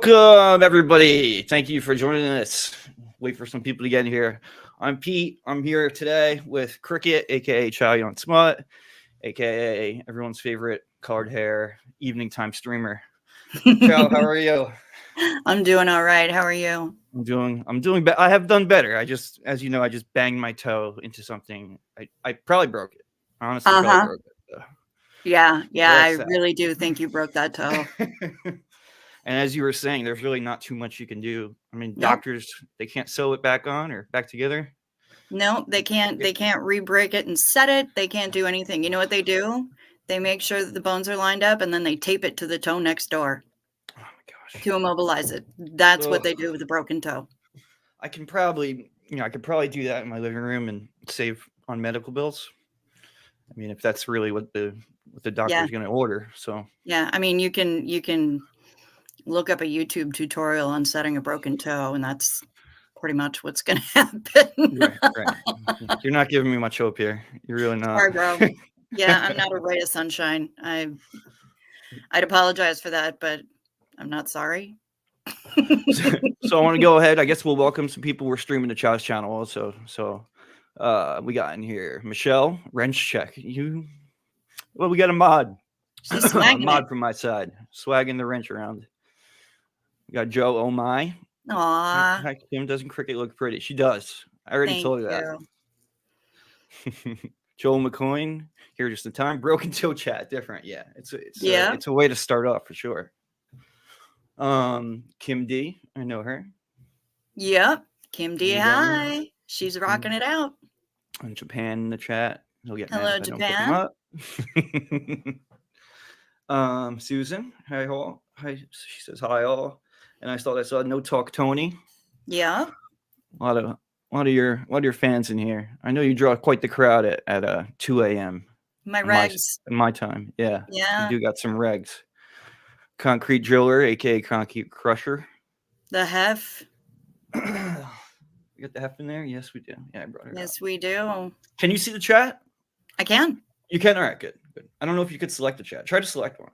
Welcome, everybody. Thank you for joining us. Wait for some people to get in here. I'm Pete. I'm here today with Cricket, a.k.a. Chow Yun Smut, a.k.a. everyone's favorite colored hair evening time streamer. Chow, how are you? I'm doing all right. How are you? I'm doing I have done better. I just, as you know, I just banged my toe into something. I probably broke it. Honestly, probably broke it. Yeah, I sad. really do think you broke that toe. And as you were saying, there's really not too much you can do. I mean, Nope. doctors, they can't sew it back on or back together. No, they can't re-break it and set it. They can't do anything. You know what they do? They make sure that the bones are lined up and then they tape it to the toe next door. Oh my gosh. To immobilize it. That's what they do with a broken toe. I could probably do that in my living room and save on medical bills. I mean, if that's really what the doctor's going to order. So yeah, I mean, you can look up a YouTube tutorial on setting a broken toe, and that's pretty much what's going to happen. Right. You're not giving me much hope here. You're really not. Sorry, bro. Yeah, I'm not a ray of sunshine. I'd apologize for that, but I'm not sorry. So I want to go ahead. I guess we'll welcome some people. We're streaming the Chow's channel also. So we got in here Michelle Wrench Check. Well, we got a mod. She's a mod from my side, swagging the wrench around. We got Joe. Oh my! Aw. Hi, Kim. Doesn't Cricket look pretty? She does. I already told you that. Joel McCoy here just in time. Broken toe chat. Different. Yeah. It's a way to start off for sure. Kim D. I know her. Yep. Kim D. Hi. She's rocking it out. In Japan in the chat. He'll get hello, mad if Japan. I don't pick him up. Susan. Hi all. Hi. She says hi all. And I saw No Talk Tony. Yeah. A lot of your fans in here. I know you draw quite the crowd at 2 a.m. My regs. My time. Yeah. Yeah. You do got some regs. Concrete Driller, aka Concrete Crusher. The Hef. You got the Hef in there? Yes, we do. Yeah, I brought her. Yes, we do. Can you see the chat? I can. You can? All right, good. I don't know if you could select the chat. Try to select one.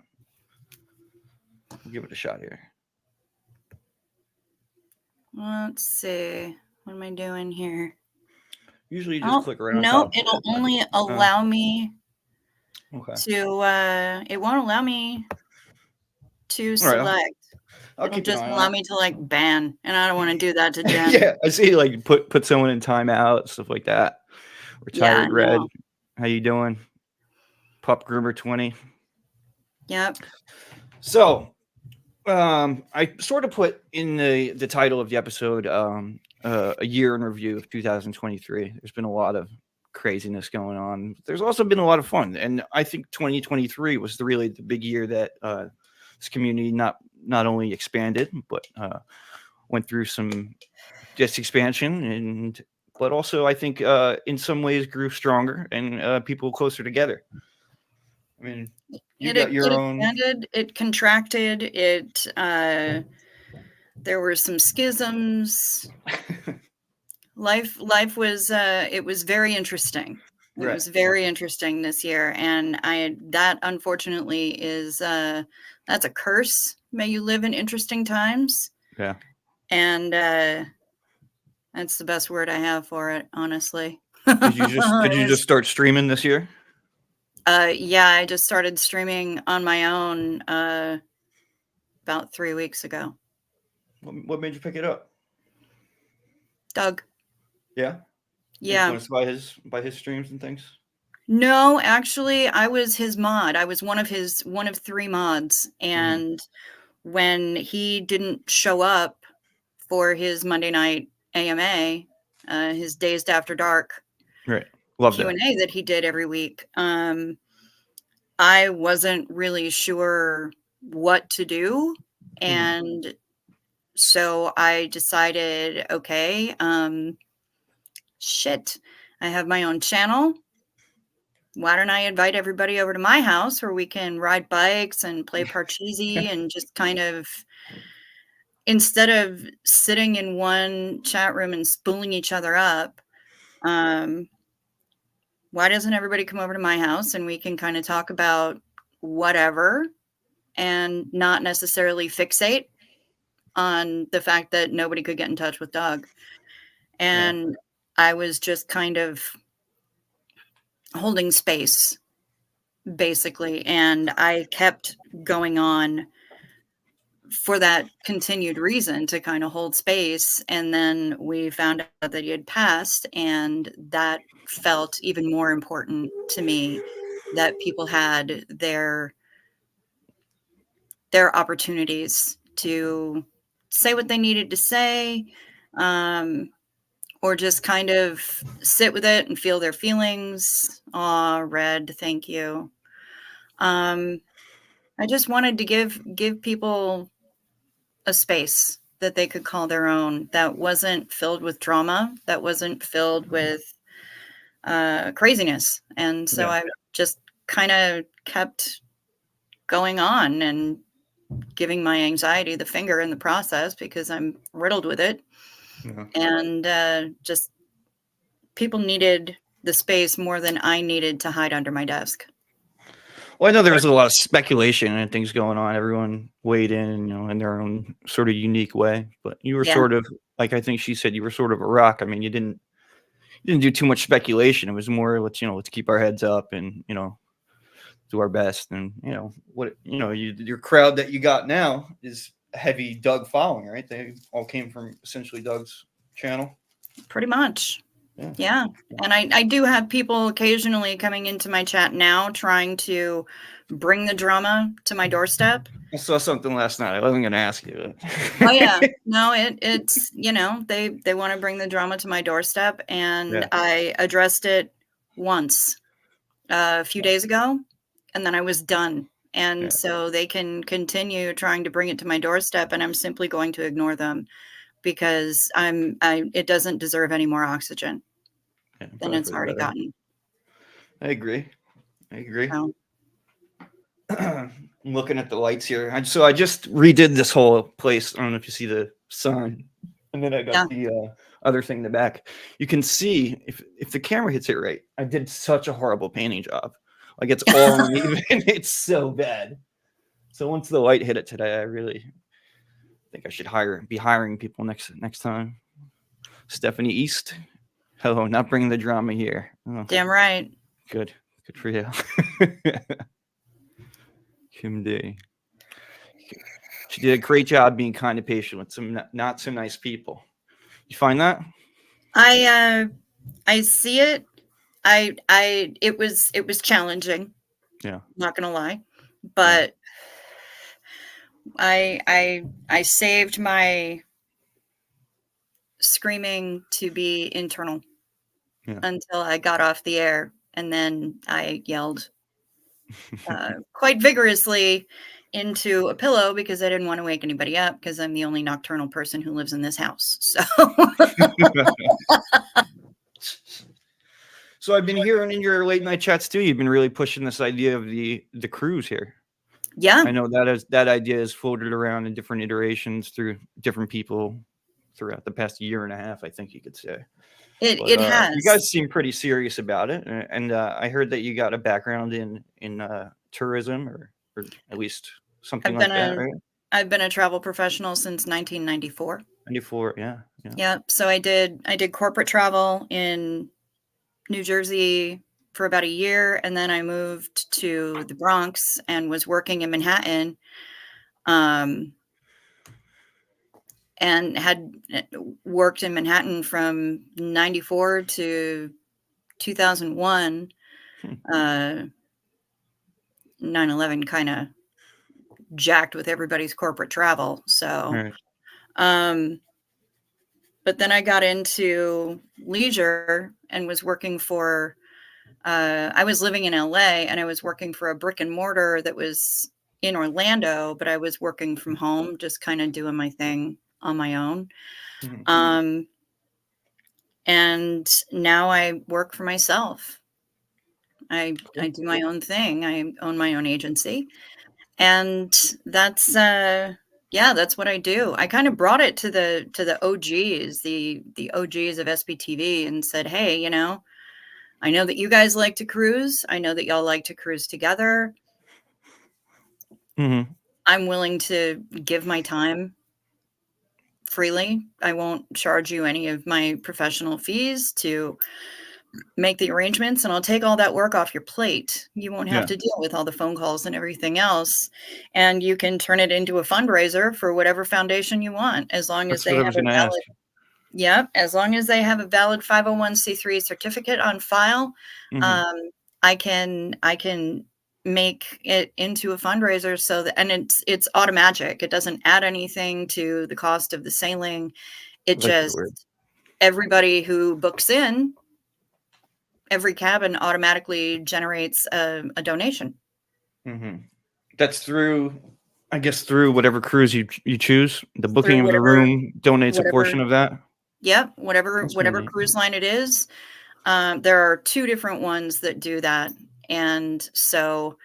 We'll give it a shot here. Let's see. What am I doing here? Usually you just click right on top. top. No, it'll only allow me to, it won't allow me to select. Right, it'll just allow me to like ban, and I don't want to do that to Jen. Yeah, I see like put someone in timeout, stuff like that. Retired Red. How you doing? Pup Groomer 20. Yep. So I sort of put in the title of the episode a year in review of 2023. There's been a lot of craziness going on. There's also been a lot of fun, and I think 2023 was really the big year that this community not only expanded but went through some expansion, but also I think in some ways grew stronger and people closer together. I mean, you got your own. It contracted. It there were some schisms. Life was it was very interesting. It was very interesting this year, and that unfortunately is that's a curse. May you live in interesting times. Yeah. And that's the best word I have for it, honestly. Did you just start streaming this year? Yeah, I just started streaming on my own about 3 weeks ago. What made you pick it up? Doug. Yeah? Yeah. Influenced by his streams and things? No, actually, I was his mod. I was one of 3 mods. And when he didn't show up for his Monday night AMA, his Dazed After Dark Q&A that he did every week, I wasn't really sure what to do. And so I decided, okay, shit, I have my own channel. Why don't I invite everybody over to my house where we can ride bikes and play Parcheesi and just kind of, instead of sitting in one chat room and spooling each other up, why doesn't everybody come over to my house and we can kind of talk about whatever and not necessarily fixate on the fact that nobody could get in touch with Doug. And I was just kind of holding space, basically. And I kept going on for that continued reason, to kind of hold space. And then we found out that he had passed, and that felt even more important to me, that people had their opportunities to say what they needed to say, or just kind of sit with it and feel their feelings. Aw, Red, thank you. I just wanted to give people a space that they could call their own, that wasn't filled with drama, that wasn't filled with craziness. And so I just kind of kept going on and giving my anxiety the finger in the process, because I'm riddled with it. And just people needed the space more than I needed to hide under my desk. Well, I know there was a lot of speculation and things going on. Everyone weighed in, in their own sort of unique way. But you were sort of, like I think she said, you were sort of a rock. I mean, you didn't do too much speculation. It was more, let's keep our heads up and do our best. And your crowd that you got now is a heavy Doug following, right? They all came from essentially Doug's channel. Pretty much. Yeah. And I do have people occasionally coming into my chat now trying to bring the drama to my doorstep. I saw something last night. I wasn't going to ask you. Oh, yeah. No, it's, they want to bring the drama to my doorstep. And I addressed it once a few days ago, and then I was done. And so they can continue trying to bring it to my doorstep, and I'm simply going to ignore them, because it doesn't deserve any more oxygen than it's already gotten. I agree. So. I'm looking at the lights here. So I just redid this whole place. I don't know if you see the sun, and then I got the other thing in the back. You can see if the camera hits it right. I did such a horrible painting job. Like, it's all uneven. It's so bad. So once the light hit it today, I really think I should be hiring people next time. Stephanie East. Hello, not bringing the drama here. Oh, damn right. Good for you. Kim D. She did a great job being kind and patient with some not so nice people. You find that? I see it. It was challenging. Yeah. Not gonna lie. But I saved my screaming to be internal until I got off the air, and then I yelled quite vigorously into a pillow, because I didn't want to wake anybody up, because I'm the only nocturnal person who lives in this house. So I've been hearing in your late night chats too, you've been really pushing this idea of the cruise here. Yeah. I know that idea is floated around in different iterations through different people throughout the past year and a half, I think you could say. It has. You guys seem pretty serious about it, and I heard that you got a background in tourism, or at least something like that, right? I've been a travel professional since 1994. 94, yeah. Yep. So I did corporate travel in New Jersey for about a year, and then I moved to the Bronx and was working in Manhattan, and had worked in Manhattan from 94 to 2001. 9/11 kind of jacked with everybody's corporate travel. So, but then I got into leisure and was working for, I was living in LA, and I was working for a brick and mortar that was in Orlando, but I was working from home, just kind of doing my thing on my own. And now I work for myself. I do my own thing. I own my own agency, and that's that's what I do. I kind of brought it to the OGs, the OGs of SBTV, and said, hey, I know that you guys like to cruise. I know that y'all like to cruise together. I'm willing to give my time freely. I won't charge you any of my professional fees to make the arrangements, and I'll take all that work off your plate. You won't have Yeah. to deal with all the phone calls and everything else. And you can turn it into a fundraiser for whatever foundation you want, as long as That's what they I have was a going to ask. valid, as long as they have a valid 501c3 certificate on file. Mhm. I can make it into a fundraiser, so that, and it's automatic. It doesn't add anything to the cost of the sailing. It I like that word. just, everybody who books in, every cabin automatically generates a donation. Mhm. That's through, I guess, through whatever cruise you choose. The booking Through of the room donates a whatever, portion of that. yep, whatever That's really neat. cruise line it is. There are 2 different ones that do that, and so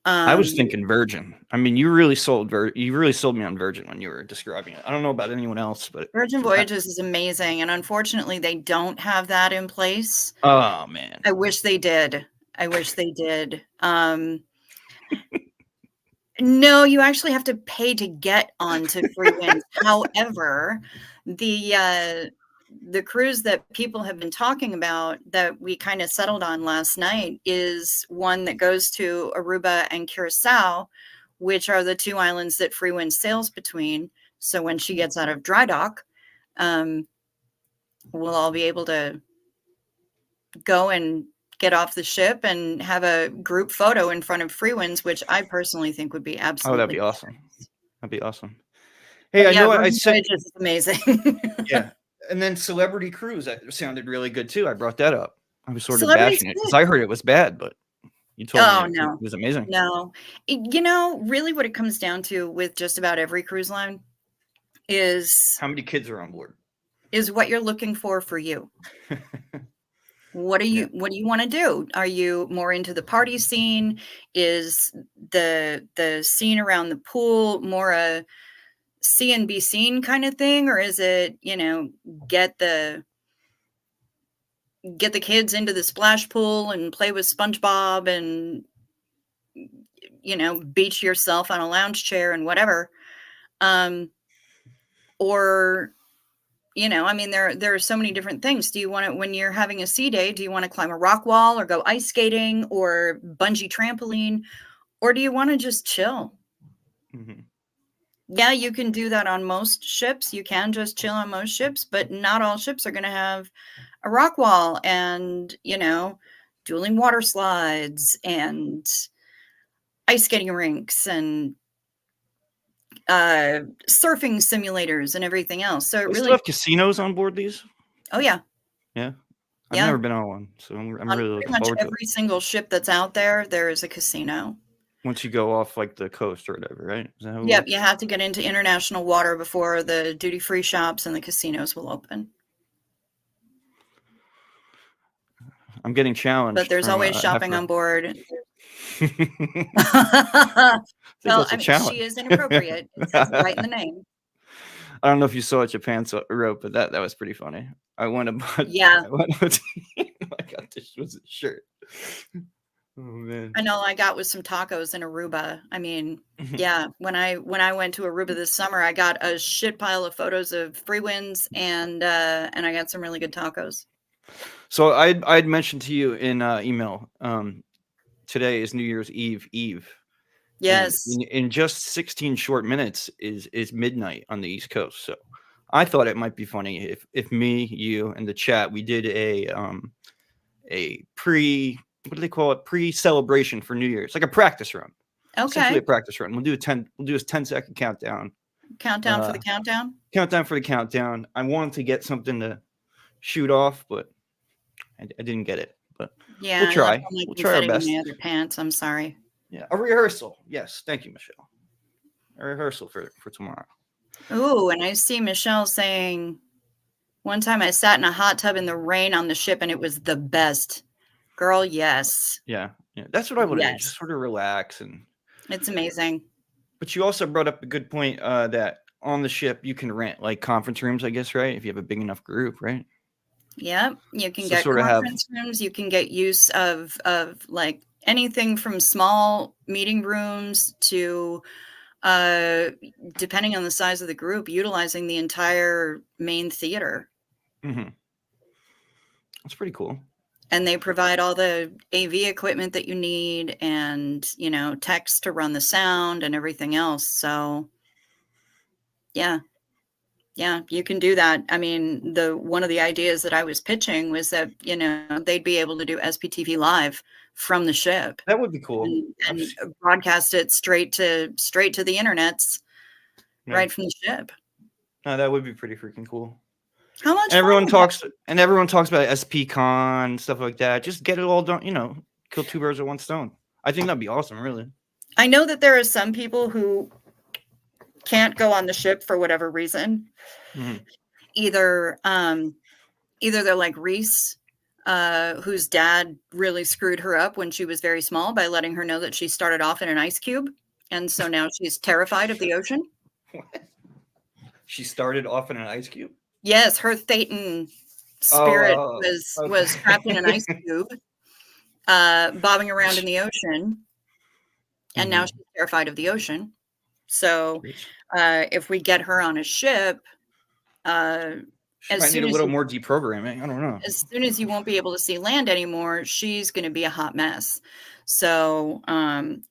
I was thinking Virgin. I mean, you really sold me on Virgin when you were describing it. I don't know about anyone else, but Virgin Voyages is amazing, and unfortunately, they don't have that in place. oh man. I wish they did. I wish they did. No, you actually have to pay to get onto Free Winds. However, the cruise that people have been talking about that we kind of settled on last night is one that goes to Aruba and Curacao, which are the 2 islands that Free Wind sails between. So when she gets out of dry dock, we'll all be able to go and get off the ship and have a group photo in front of Free Winds, which I personally think would be Oh, that'd absolutely be awesome. hilarious. That'd be awesome. Hey, But I yeah, know I Virgin said Voyages is amazing. yeah. And then Celebrity Cruise, that sounded really good too. I brought that up. I was sort of Celebrity's bashing it because good. I heard it was bad, but you told me Oh, it no. was amazing. No. Really what it comes down to with just about every cruise line is How many kids are on board? what you're looking for you. What do Yeah. you wanna do? Are you more into the party scene? Is the scene around the pool more a see and be seen kind of thing? Or is it, get the kids into the splash pool and play with SpongeBob and, beach yourself on a lounge chair and whatever? Or, there are so many different things. Do you want to, when you're having a sea day, do you want to climb a rock wall or go ice skating or bungee trampoline? Or do you want to just chill? Mhm. Yeah, you can do that on most ships. You can just chill on most ships, but not all ships are going to have a rock wall and, dueling water slides and ice skating rinks and surfing simulators and everything else. So it They still really, have casinos on board these? oh yeah, Yeah. I've yeah. never been on one, so I'm On really pretty looking much forward to it. every single ship that's out there, there is a casino. Once you go off like the coast or whatever, right? Is that how it Yep, works? you have to get into international water before the duty-free shops and the casinos will open. I'm getting But challenged there's from always shopping Heifer. on board. I think Well, that's I a mean, she challenge. is inappropriate. It says it right in the name. I don't know if you saw what Japan wrote, but that was pretty funny. I went about. Yeah, I went about. I got this was a shirt. Oh man. I know. I got with some tacos in Aruba. I mean, yeah, when I went to Aruba this summer, I got a shit pile of photos of Free Winds and I got some really good tacos. So I'd mentioned to you in email. Today is New Year's Eve. And Yes. in just 16 short minutes is midnight on the East Coast. So I thought it might be funny if me, you, and the chat we did a what do they call it? Pre-celebration for New Year's, like a practice run. Essentially Okay. a practice run. We'll do a 10-second countdown. Countdown for the countdown. Countdown for the countdown. I wanted to get something to shoot off, but I didn't get it. But Yeah, we'll I left try. all my We'll try our confetti in best. my other pants. I'm sorry. Yeah, a rehearsal. Yes, thank you, Michelle. A rehearsal for tomorrow. Ooh, and I see Michelle saying, one time I sat in a hot tub in the rain on the ship and it was the best. Girl, yes. Yeah, that's what I want to do. Yes. Just sort of relax and. It's amazing. But you also brought up a good point that on the ship you can rent like conference rooms, I guess, right? If you have a big enough group, right? Yep. You can So get sort of have. conference rooms. You can get use of like anything from small meeting rooms to Depending on the size of the group, utilizing the entire main theater. Mm-hmm. That's pretty cool. And they provide all the AV equipment that you need and, text to run the sound and everything else. So, yeah. Yeah, you can do that. I mean, one of the ideas that I was pitching was that, they'd be able to do SPTV live from the ship That would be cool. and broadcast it straight to the internets right from the ship. No, that would be pretty freaking cool. How much? And everyone talks about SPCon, stuff like that. Just get it all done, kill two birds with one stone. I think that'd be awesome, really. I know that there are some people who can't go on the ship for whatever reason. Mm-hmm. Either they're like Reese, whose dad really screwed her up when she was very small by letting her know that she started off in an ice cube. And so now she's terrified of the ocean. What? She started off in an ice cube? Yes, her Thetan spirit was trapped in an ice cube, bobbing around in the ocean. And now she's terrified of the ocean. So if we get her on a ship, she might need a little more deprogramming. I don't know. As soon as you won't be able to see land anymore, she's going to be a hot mess. So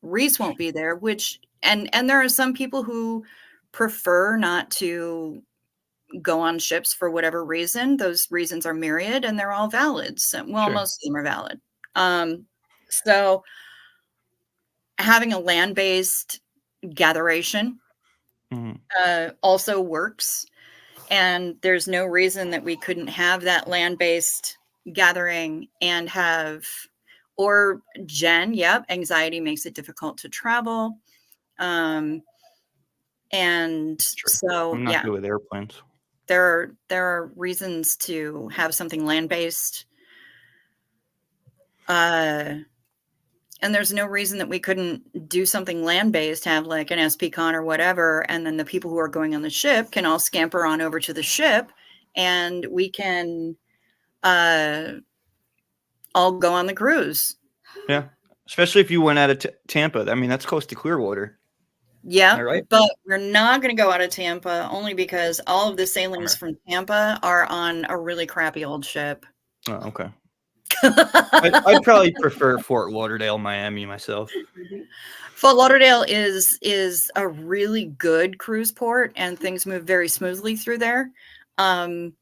Reese won't be there, and there are some people who prefer not to go on ships for whatever reason. Those reasons are myriad, and they're all valid. So, most of them are valid. So having a land-based gatheration also works. And there's no reason that we couldn't have that land-based gathering and have, or Jen, anxiety makes it difficult to travel. And so, I'm not good with airplanes. There are reasons to have something land-based. And there's no reason that we couldn't do something land-based, have like an SPCon or whatever, and then the people who are going on the ship can all scamper on over to the ship, and we can all go on the cruise. Yeah, especially if you went out of Tampa. I mean, that's close to Clearwater. Yeah, right? But we're not going to go out of Tampa, only because all of the sailings from Tampa are on a really crappy old ship. Oh, okay. I'd probably prefer Fort Lauderdale, Miami myself. Fort Lauderdale is a really good cruise port, and things move very smoothly through there. But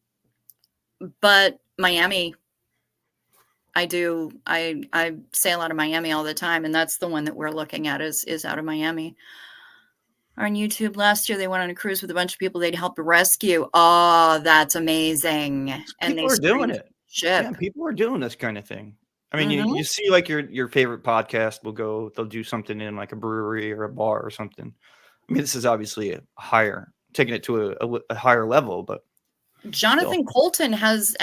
Miami, I sail out of Miami all the time, and that's the one that we're looking at is out of Miami. On YouTube last year, they went on a cruise with a bunch of people they'd helped rescue. Oh, that's amazing! And people are doing it. Ship. Yeah, people are doing this kind of thing. I mean, you see like your favorite podcast they'll do something in like a brewery or a bar or something. I mean, this is obviously taking it to a higher level, but Jonathan Colton has,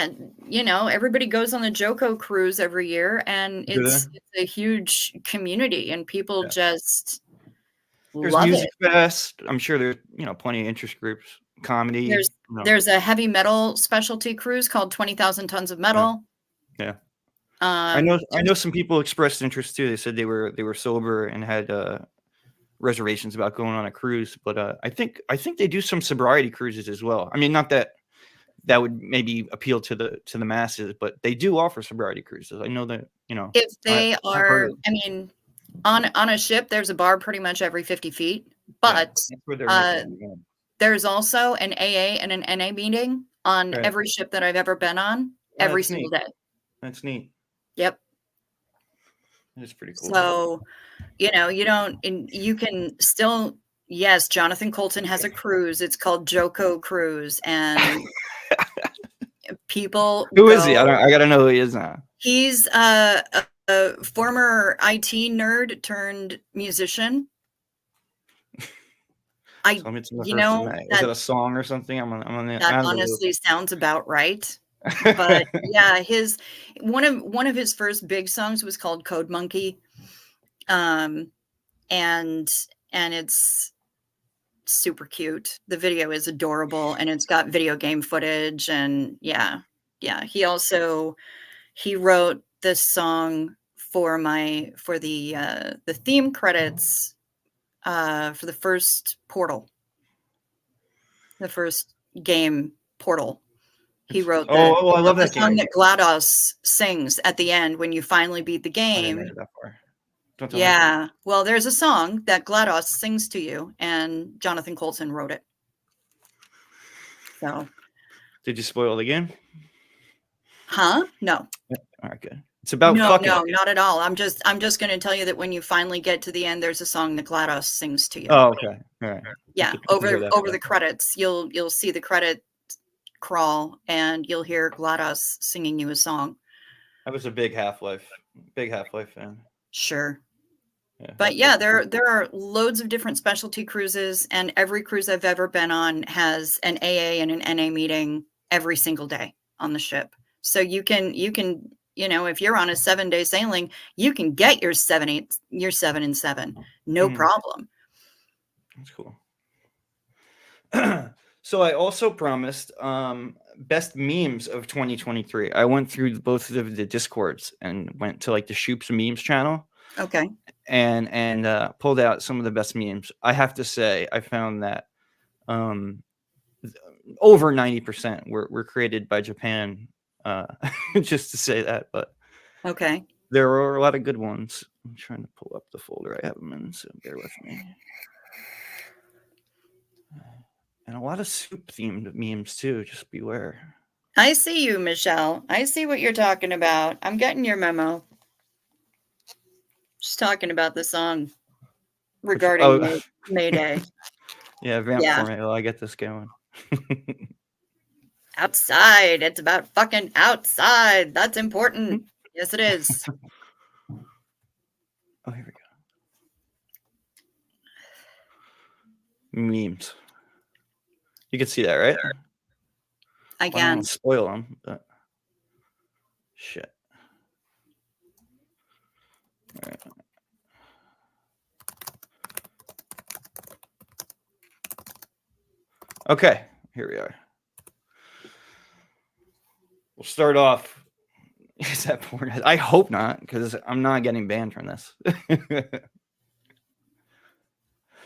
everybody goes on the Joko cruise every year, and it's a huge community, and people just there's love music it. fest. I'm sure there's plenty of interest groups. Comedy. There's a heavy metal specialty cruise called 20,000 Tons of Metal. Yeah. I know some people expressed interest too. They said they were sober and had reservations about going on a cruise, but I think they do some sobriety cruises as well. I mean, not that would maybe appeal to the masses, but they do offer sobriety cruises. I know that, if they are, I mean, on a ship, there's a bar pretty much every 50 feet, but there's also an AA and an NA meeting on every ship that I've ever been on every single day. That's neat. Yep. That's pretty cool. So, you can still, yes, Jonathan Colton has a cruise. It's called Joko Cruise, and people. Who is he? I gotta know who he is now. He's a former IT nerd turned musician. Is it a song or something? I'm on the. That honestly sounds about right. But yeah, one of his first big songs was called Code Monkey, and it's super cute. The video is adorable, and it's got video game footage, and yeah. He wrote this song for the theme credits for the first Portal, the first game Portal. He wrote I love the that song game. that GLaDOS sings at the end when you finally beat the I didn't game. make it that far. Don't tell me. Yeah. Well, there's a song that GLaDOS sings to you, and Jonathan Coulson wrote it. So. Did you spoil the game? Huh? No. Yeah. All right, good. It's about fucking. No, not at all. I'm just going to tell you that when you finally get to the end, there's a song that GLaDOS sings to you. Oh, okay. All right. Yeah, over the credits, you'll see the credit crawl, and you'll hear GLaDOS singing you a song. I was a big Half-Life fan. Sure. Yeah, but yeah, there are loads of different specialty cruises, and every cruise I've ever been on has an AA and an NA meeting every single day on the ship. So you can, if you're on a 7-day sailing, you can get your 7 and 7, no problem. That's cool. So I also promised best memes of 2023. I went through both of the Discords and went to like the Shoops memes channel. Okay. And pulled out some of the best memes. I have to say, I found that over 90% were created by Japan. Just to say that, but okay, there were a lot of good ones. I'm trying to pull up the folder I have them in, so bear with me. And a lot of soup themed memes too. Just beware. I see you, Michelle. I see what you're talking about. I'm getting your memo. Just talking about the song regarding Mayday. Yeah, vamp for me while I get this going. Outside. It's about fucking outside. That's important. Yes, it is. Oh, here we go. Memes. You can see that, right? I can. I don't want to spoil them, but shit. All right. Okay, here we are. We'll start off. Is that porn? I hope not, because I'm not getting banned from this.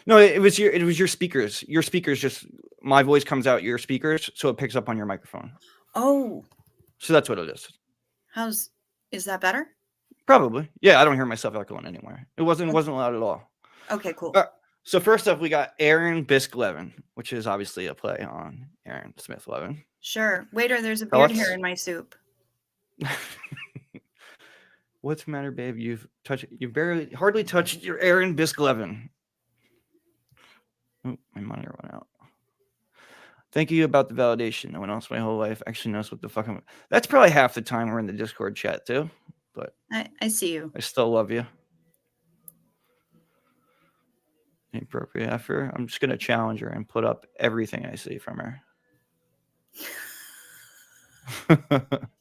No, it was your speakers. Your speakers just my voice comes out your speakers, so it picks up on your microphone. Oh. So that's what it is. Is that better? Probably. Yeah, I don't hear myself echoing anywhere. It wasn't loud at all. Okay, cool. So first up, we got Aaron Bisk-Levin, which is obviously a play on Aaron Smith-Levin. Sure. Waiter, there's a beard hair in my soup. What's the matter, babe? You've hardly touched your Aaron Bisk-Levin. Oh, my monitor went out. Thank you about the validation. No one else my whole life actually knows what the fuck I'm. That's probably half the time we're in the Discord chat too. But I see you. I still love you. Inappropriate after. I'm just gonna challenge her and put up everything I see from her.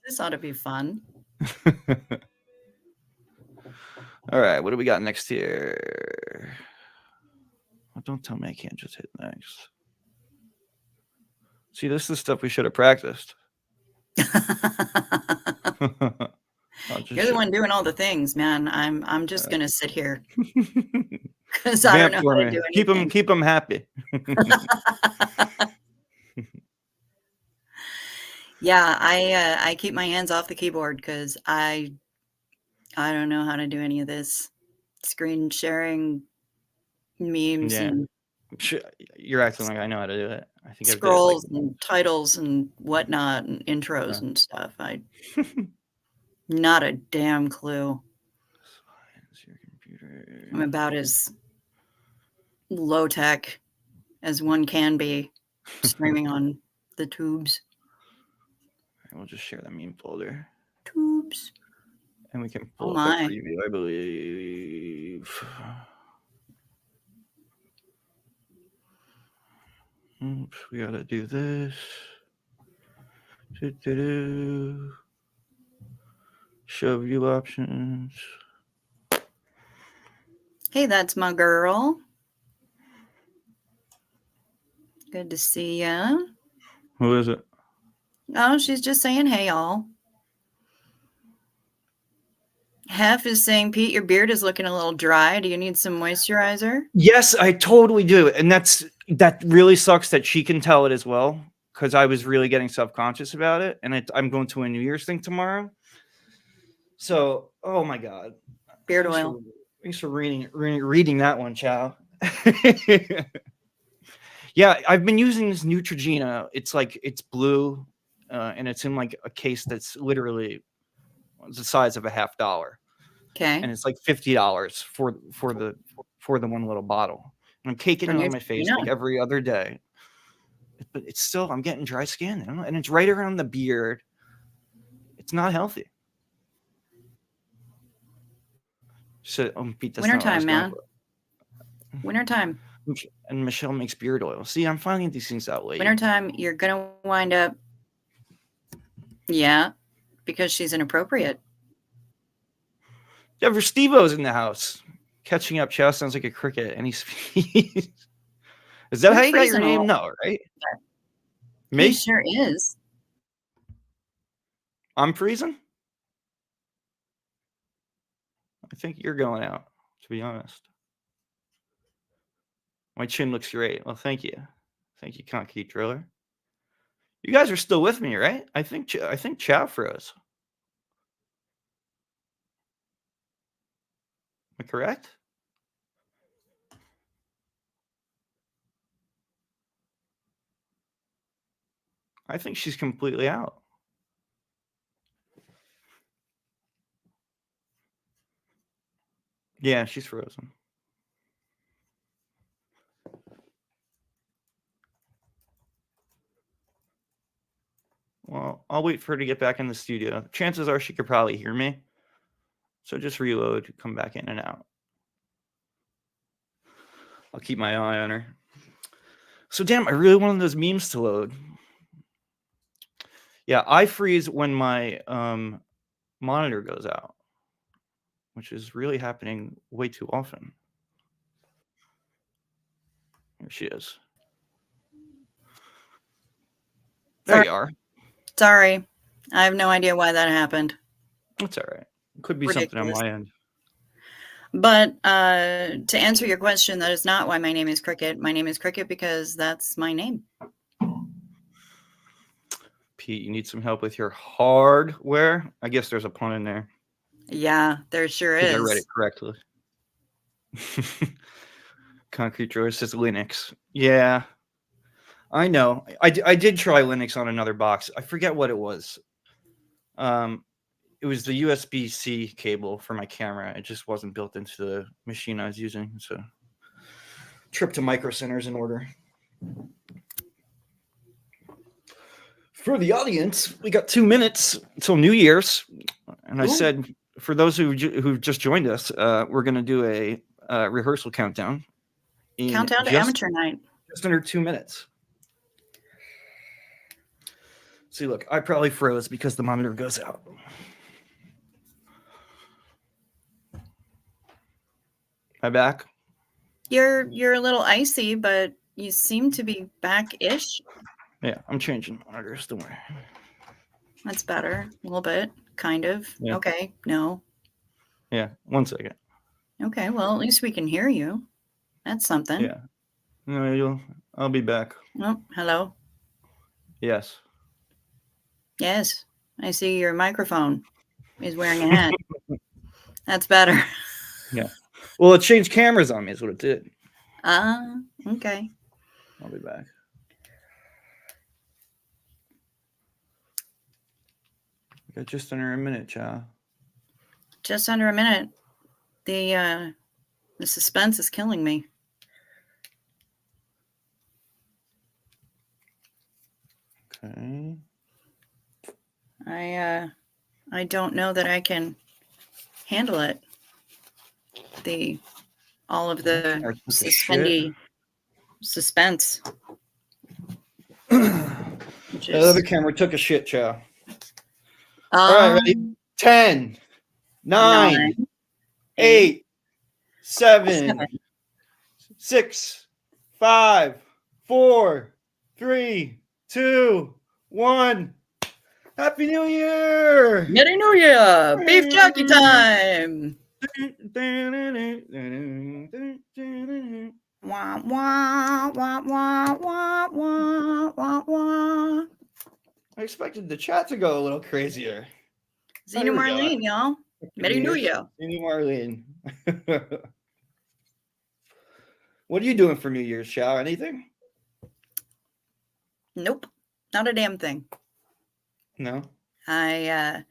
This ought to be fun. All right, what do we got next here? Oh, don't tell me I can't just hit next. See, this is stuff we should have practiced. You're the one doing all the things, man. I'm just gonna sit here because I don't know how to do anything. Keep them happy. Yeah, I keep my hands off the keyboard because I don't know how to do any of this screen sharing memes and you're acting like I know how to do it. I think scrolls and titles and whatnot and intros and stuff. Not a damn clue. I'm about as low tech as one can be, streaming on the tubes. We'll just share the meme folder. Tubes. And we can pull up a preview, I believe. Oops, we gotta do this. Show view options. Hey, that's my girl. Good to see ya. Who is it? Oh, she's just saying hey, all. Hef is saying, Pete, your beard is looking a little dry. Do you need some moisturizer? Yes, I totally do. And that really sucks that she can tell it as well, because I was really getting self-conscious about it. And I'm going to a New Year's thing tomorrow. So, oh my God. Beard oil. Thanks for reading that one, Chow. Yeah, I've been using this Neutrogena. It's blue, and it's in like a case that's literally the size of a $50. Okay. And it's like $50 for the one little bottle. And I'm caking it on my face like every other day. But it's still, I'm getting dry skin, and it's right around the beard. It's not healthy. So, Pete, that's wintertime, man. Wintertime. And Michelle makes beard oil. See, I'm finding these things out late. Wintertime, you're gonna wind up. Yeah, because she's inappropriate. Yeah, for Steve-O's in the house. Catching up, Chow sounds like a cricket, and he's. Is that how you got your name? No, right? Me? He sure is. I'm freezing? I think you're going out, to be honest. My chin looks great. Well, thank you. Thank you, Concrete Driller. You guys are still with me, right? I think Chow froze. Am I correct? I think she's completely out. Yeah, she's frozen. Well, I'll wait for her to get back in the studio. Chances are she could probably hear me. So just reload, come back in and out. I'll keep my eye on her. So damn, I really wanted those memes to load. Yeah, I freeze when my monitor goes out, which is really happening way too often. Here she is. There you are. Sorry. I have no idea why that happened. That's all right. It could be something on my end. But to answer your question, that is not why my name is Cricket. My name is Cricket because that's my name. Pete, you need some help with your hardware? I guess there's a pun in there. Yeah, there sure is. I read it correctly. Concrete Drawer says Linux. Yeah, I know. I did try Linux on another box. I forget what it was. It was the USB-C cable for my camera. It just wasn't built into the machine I was using. So, trip to Micro Center's in order. For the audience, we got 2 minutes until New Year's, and I said for those who've just joined us, we're going to do a rehearsal countdown. Countdown to amateur night. Just under 2 minutes. See, look, I probably froze because the monitor goes out. Am I back? You're a little icy, but you seem to be back-ish. Yeah, I'm changing monitors. Don't worry. That's better. A little bit, kind of. Yeah. Okay, no. Yeah, 1 second. Okay, well, at least we can hear you. That's something. Yeah. No, I'll be back. Oh, hello. Yes. Yes, I see your microphone is wearing a hat. That's better. Yeah. Well, it changed cameras on me is what it did. Okay. I'll be back. Got just under a minute, Chow. Just under a minute. The suspense is killing me. Okay. I don't know that I can handle it. All of the suspense. The other camera took a shit, Chow. All right, ready? 10, 9, 8, 7, 6, 5, 4, 3, 2, 1. Happy New Year! Merry New Year! Beef jerky time! Wah, wah, wah, wah, wah, wah, wah, wah. I expected the chat to go a little crazier. Zena Marlene, y'all. Merry New Year. Zena Marlene. What are you doing for New Year's, Chow? Anything? Nope. Not a damn thing. No? I'll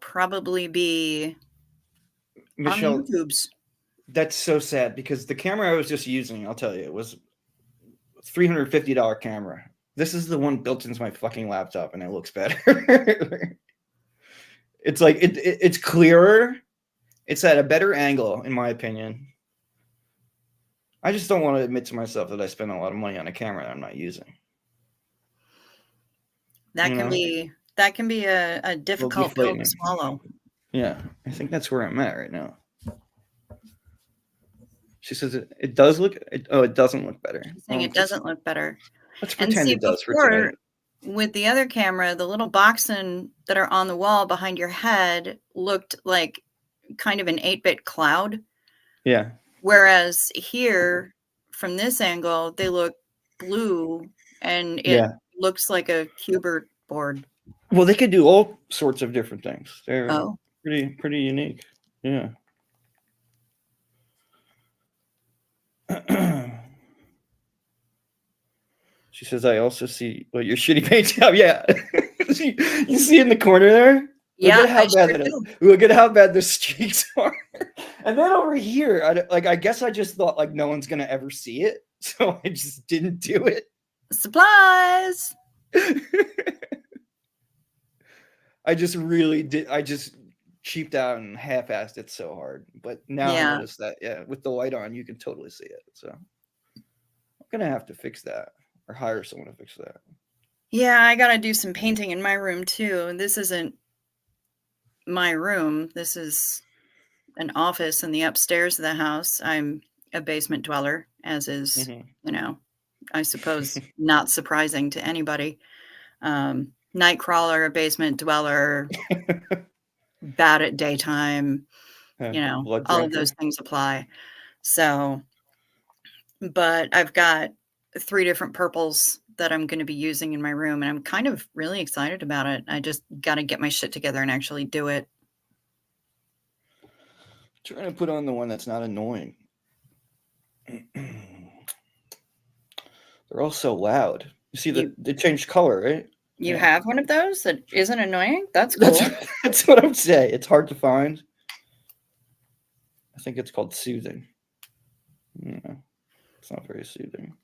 probably be Michelle, on the YouTubes. that's so sad because the camera I was just using, I'll tell you, it was a $350 camera. This is the one built into my fucking laptop and it looks better. It's like it's clearer. It's at a better angle, in my opinion. I just don't want to admit to myself that I spend a lot of money on a camera that I'm not using. That can be a difficult pill to swallow. Yeah, I think that's where I'm at right now. She says it does look. It doesn't look better. She's saying it doesn't look better. Let's pretend it does for tonight. With the other camera, the little boxen that are on the wall behind your head looked like kind of an 8-bit cloud. Yeah. Whereas here, from this angle, they look blue and it looks like a Qbert board. Well, they could do all sorts of different things. They're Oh. pretty unique. Yeah. She says, I also see your shitty paint job. Yeah. You see in the corner there? Yeah, Look at how bad the streaks are. And then over here, I guess I just thought like no one's gonna ever see it, so I just didn't do it. Supplies. I just really did. I just cheaped out and half-assed it so hard. But now I notice that, with the light on, you can totally see it. So I'm gonna have to fix that or hire someone to fix that. Yeah, I gotta do some painting in my room too. This isn't my room. This is an office in the upstairs of the house. I'm a basement dweller, as is, I suppose not surprising to anybody. Nightcrawler, basement dweller, bad at daytime, all of those things apply. So, but I've got 3 different purples that I'm going to be using in my room, and I'm kind of really excited about it. I just got to get my shit together and actually do it. Trying to put on the one that's not annoying. They're all so loud. You see they changed color, right? You have one of those that isn't annoying? That's cool. That's what I'm saying. It's hard to find. I think it's called soothing. Yeah, it's not very soothing.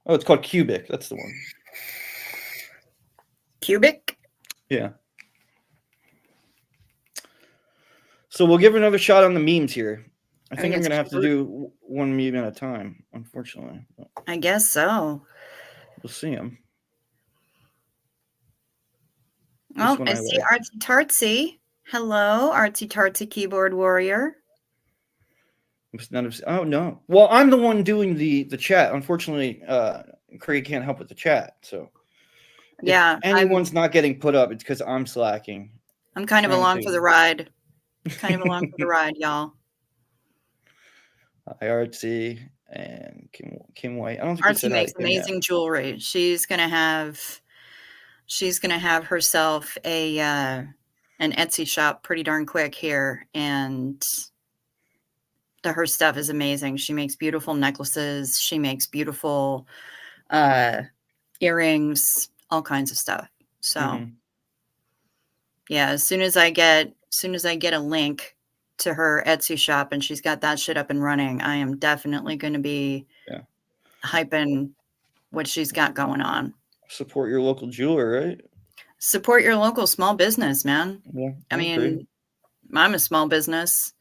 Oh, it's called cubic. That's the one. Cubic? Yeah. So we'll give another shot on the memes here. I think I'm going to have to do one meme at a time, unfortunately. I guess so. We'll see them. Oh, I see Artsy Tartsy. Hello, Artsy Tartsy keyboard warrior. Oh, no. Well, I'm the one doing the chat. Unfortunately, Craig can't help with the chat. So if anyone's not getting put up, it's because I'm slacking. I'm kind of along for the ride. Y'all. Hi, Artsy and Kim White. I don't think Artsy makes amazing jewelry. She's gonna have herself an Etsy shop pretty darn quick here, and her stuff is amazing. She makes beautiful necklaces. She makes beautiful earrings, all kinds of stuff. So yeah, as soon as I get a link to her Etsy shop and she's got that shit up and running, I am definitely going to be hyping what she's got going on. Support your local jeweler, right? Support your local small business, man. Yeah, I mean, I'm a small business.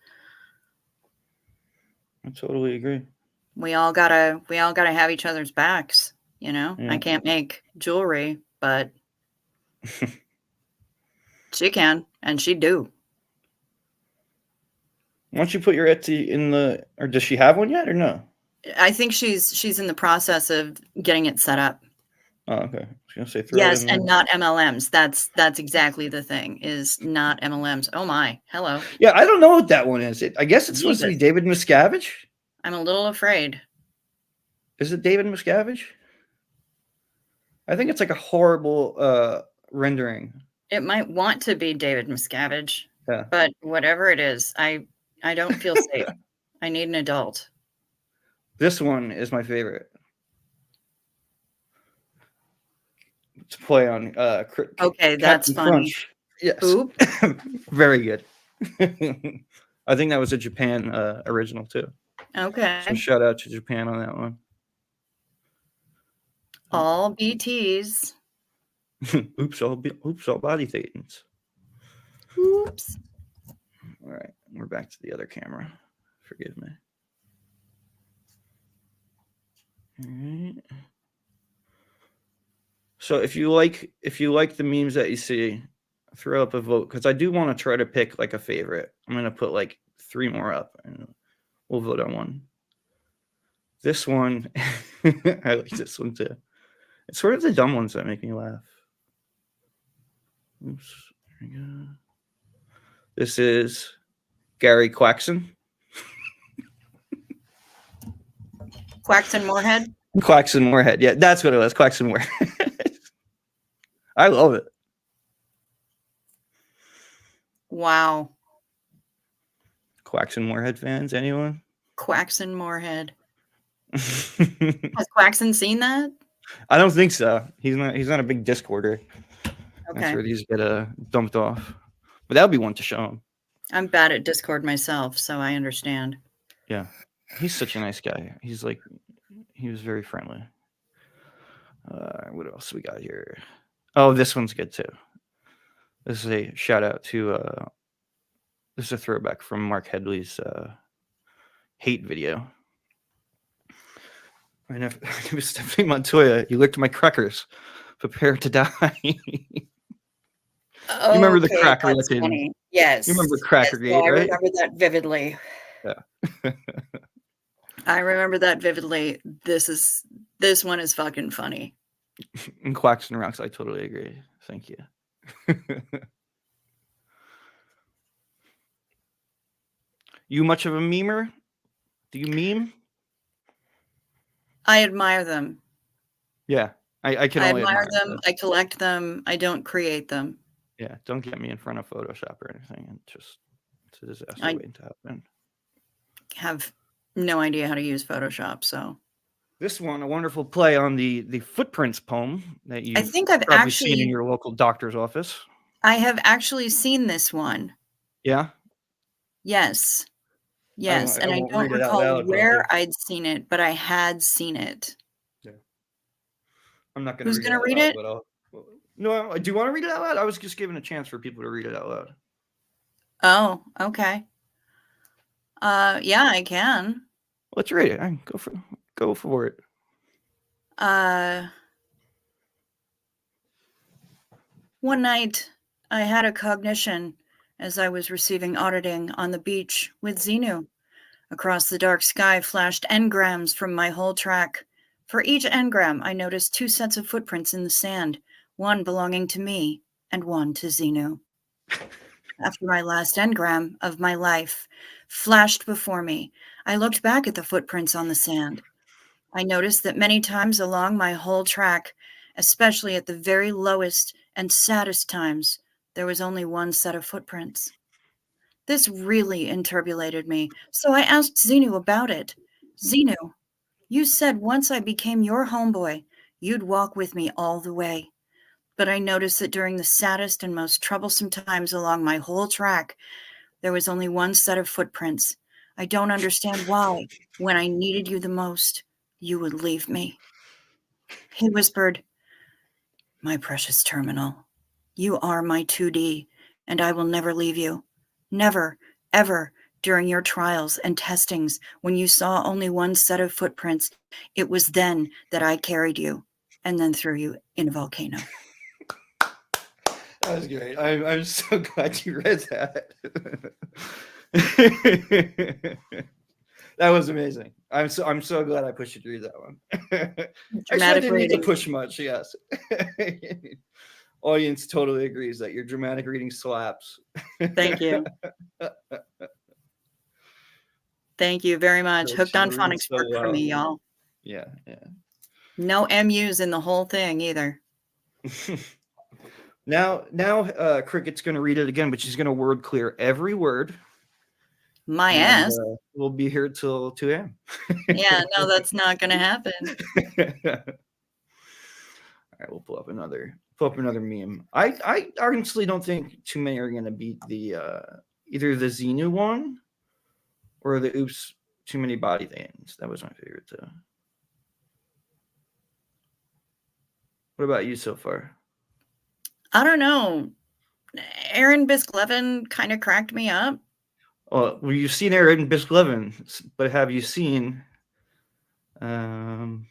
I totally agree. We all gotta have each other's backs, Yeah. I can't make jewelry, but she can, and she do. Why don't you put your Etsy or does she have one yet or no? I think she's in the process of getting it set up. Oh, okay. I was gonna say throw it Yes, in and there. not MLMs. That's exactly the thing, is not MLMs. Oh my, hello. Yeah, I don't know what that one is. I guess it's supposed to be Jesus. David Miscavige. I'm a little afraid. Is it David Miscavige? I think it's like a horrible rendering. It might want to be David Miscavige, Yeah. but whatever it is, I don't feel safe. I need an adult. This one is my favorite. It's a play on Okay, that's Captain funny. Crunch. Yes. Oop. Very good. I think that was a Japan original too. So Okay. shout out to Japan on that one. All BTs. Oops, all body thetans. Oops. All right, we're back to the other camera. Forgive me. All right. So if you like the memes that you see, throw up a vote, because I do want to try to pick like a favorite. I'm gonna put like 3 more up and we'll vote on one. This one, I like this one too. It's sort of the dumb ones that make me laugh. Oops, there we go. This is Gary Quaxon. Quaxon Moorhead. Quaxon Moorhead. Yeah, that's what it was. Quaxon Moorhead. I love it. Wow. Quaxon Moorhead fans, anyone? Quaxon Moorhead. Has Quaxon seen that? I don't think so. He's not a big Discorder. Okay. That's where these get dumped off. But that would be one to show him. I'm bad at Discord myself, so I understand. Yeah. He's such a nice guy. He was very friendly. What else we got here? Oh, this one's good too. This is a shout out to this is a throwback from Mark Headley's hate video. I know it was Stephanie Montoya. You licked my crackers. Prepare to die. You remember the cracker looking? Yes. You remember Crackergate, I right? remember that vividly. Yeah. I remember that vividly. This one is fucking funny. And Quacks and Rocks, I totally agree. Thank you. You much of a memer? Do you meme? I admire them. Yeah. I can only admire them. I collect them. I don't create them. Yeah, don't get me in front of Photoshop or anything. It's a disaster waiting to happen. Have no idea how to use Photoshop, so. This one, a wonderful play on the Footprints poem that you I think I've probably actually seen in your local doctor's office. I have actually seen this one. Yeah? Yes. Yes, and I don't recall where I'd seen it, but I had seen it. Yeah. I'm not going to Who's going to read it? No, do you want to read it out loud? I was just giving a chance for people to read it out loud. Oh, okay. Yeah, I can. Let's read it. Go for it. One night, I had a cognition as I was receiving auditing on the beach with Xenu. Across the dark sky flashed engrams from my whole track. For each engram, I noticed 2 sets of footprints in the sand, one belonging to me and one to Xenu. After my last engram of my life flashed before me, I looked back at the footprints on the sand. I noticed that many times along my whole track, especially at the very lowest and saddest times, there was only one set of footprints. This really enturbulated me, so I asked Xenu about it. Xenu, you said once I became your homeboy, you'd walk with me all the way. But I noticed that during the saddest and most troublesome times along my whole track, there was only one set of footprints. I don't understand why, when I needed you the most, you would leave me. He whispered, my precious terminal, you are my 2D, and I will never leave you. Never, ever, during your trials and testings, when you saw only one set of footprints, it was then that I carried you and then threw you in a volcano. That was great. I'm so glad you read that. That was amazing. I'm so glad I pushed you through that one. Actually, I Dramatic didn't need to reading. push much. Yes. Audience totally agrees that your dramatic reading slaps. Thank you. Thank you very much. Hooked She on reads Phonics so worked for well. me, y'all. Yeah. No MUs in the whole thing either. Now, Cricket's going to read it again, but she's going to word clear every word. My And ass. we'll be here till 2 a.m. Yeah, no, that's not going to happen. All right, we'll pull up another meme. I honestly don't think too many are going to beat the either the Xenu one or the Oops Too Many Body Things. That was my favorite too. What about you so far? I don't know. Aaron Bisklevin kind of cracked me up. Well, you've seen Aaron Bisklevin, but have you seen? Here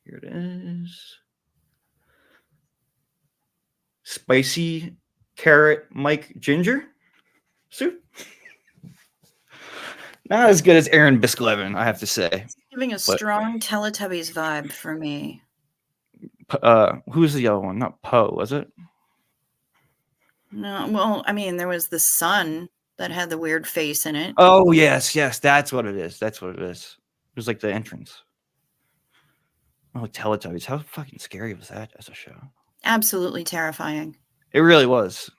it is. Spicy carrot Mike Ginger soup. Not as good as Aaron Bisklevin, I have to say. It's giving a strong Teletubbies vibe for me. Who's the other one? Not Poe, was it? No, well, I mean, there was the sun that had the weird face in it. Oh, yes, that's what it is. That's what it is. It was like the entrance. Oh, Teletubbies. How fucking scary was that as a show? Absolutely terrifying. It really was.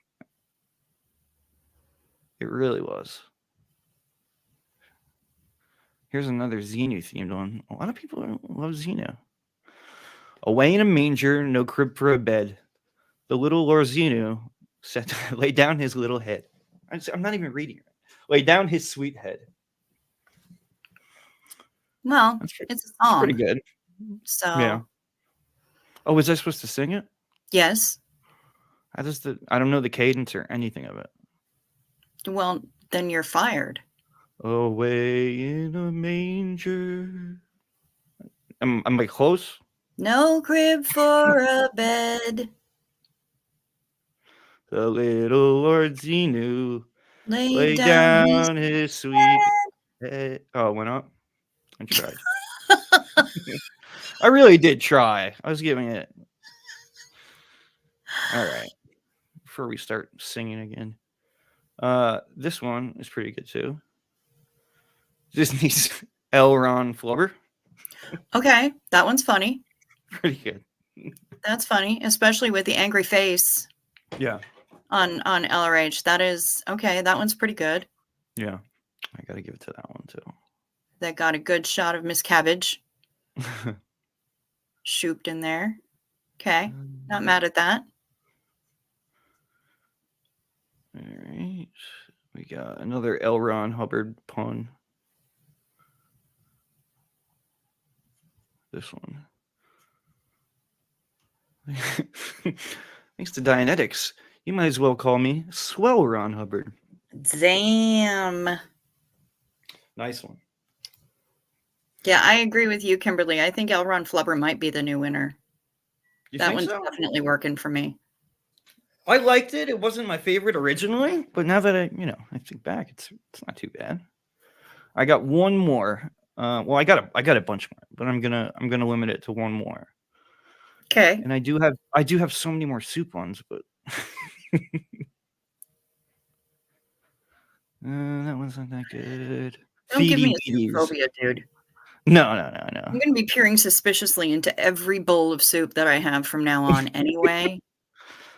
It really was. Here's another Xenu themed one. A lot of people love Xenu. Away in a manger, no crib for a bed. The little Lord Xenu lay down his little head. I'm not even reading it. Lay down his sweet head. Well, it's a song. Pretty good. So yeah. Oh, was I supposed to sing it? Yes. I don't know the cadence or anything of it. Well, then you're fired. Away in a manger. Am I close? No crib for a bed. The little Lord Xenu lay down his sweet head. Oh, it went up? I tried. I really did try. I was giving it. All right. Before we start singing again. This one is pretty good too. Disney's L. Ron Flubber. Okay, that one's funny. Pretty good. That's funny, especially with the angry face. Yeah. On LRH. That is okay. That one's pretty good. Yeah. I got to give it to that one too. That got a good shot of Miss Cabbage. Shooped in there. Okay. Not mad at that. All right. We got another L. Ron Hubbard pun. This one. Thanks to Dianetics, you might as well call me Swell Ron Hubbard. Damn. Nice one. Yeah, I agree with you, Kimberly. I think L. Ron Flubber might be the new winner. That one's definitely working for me. I liked it. It wasn't my favorite originally, but now that I think back, it's not too bad. I got one more. Well, I got a bunch more, but I'm gonna limit it to one more. Okay. And I do have so many more soup ones, but that wasn't that good. Don't give me a soup phobia, dude. No. I'm going to be peering suspiciously into every bowl of soup that I have from now on anyway.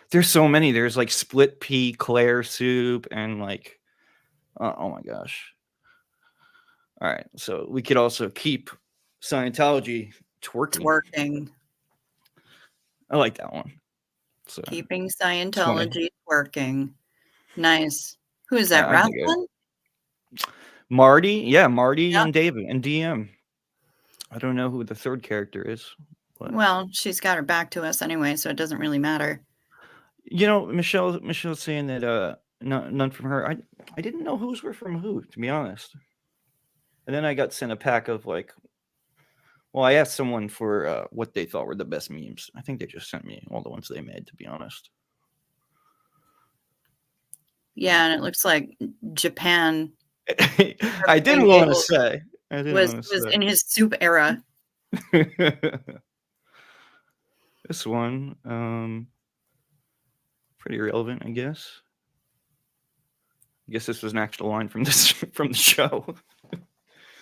There's so many. There's like split pea Claire soup and like, oh my gosh. All right. So we could also keep Scientology twerking. I like that one. So, keeping Scientology twerking. Nice. Who is that? Rathbun? Marty. Yeah, Marty and David and DM. I don't know who the third character is. But... Well, she's got her back to us anyway, so it doesn't really matter. You know, Michelle's saying that none from her. I didn't know whose were from who, to be honest. And then I got sent a pack of like, well, I asked someone for what they thought were the best memes. I think they just sent me all the ones they made, to be honest. Yeah, and it looks like Japan. I didn't being want to able say. I didn't want was to in his soup era. say. This one, pretty relevant, I guess. I guess this was an actual line from this from the show.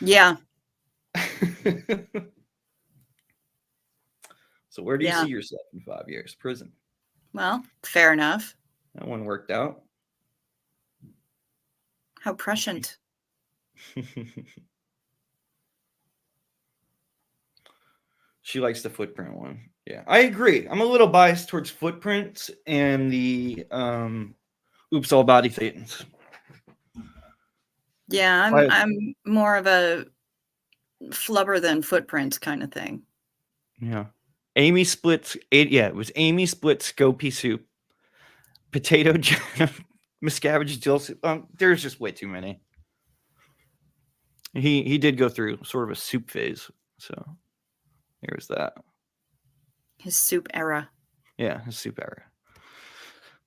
Yeah. So where do you Yeah. see yourself in 5 years? Prison. Well, fair enough. That one worked out. How prescient. She likes the Footprint one. Yeah, I agree. I'm a little biased towards Footprints and the Oops All Body Thetans. Yeah, I'm more of a flubber than Footprints kind of thing. Yeah. Amy splits. Yeah, it was Amy splits Scopy soup, potato jam, Miscavige dill soup. There's just way too many. He did go through sort of a soup phase, so there's that. His soup era. Yeah, his soup era.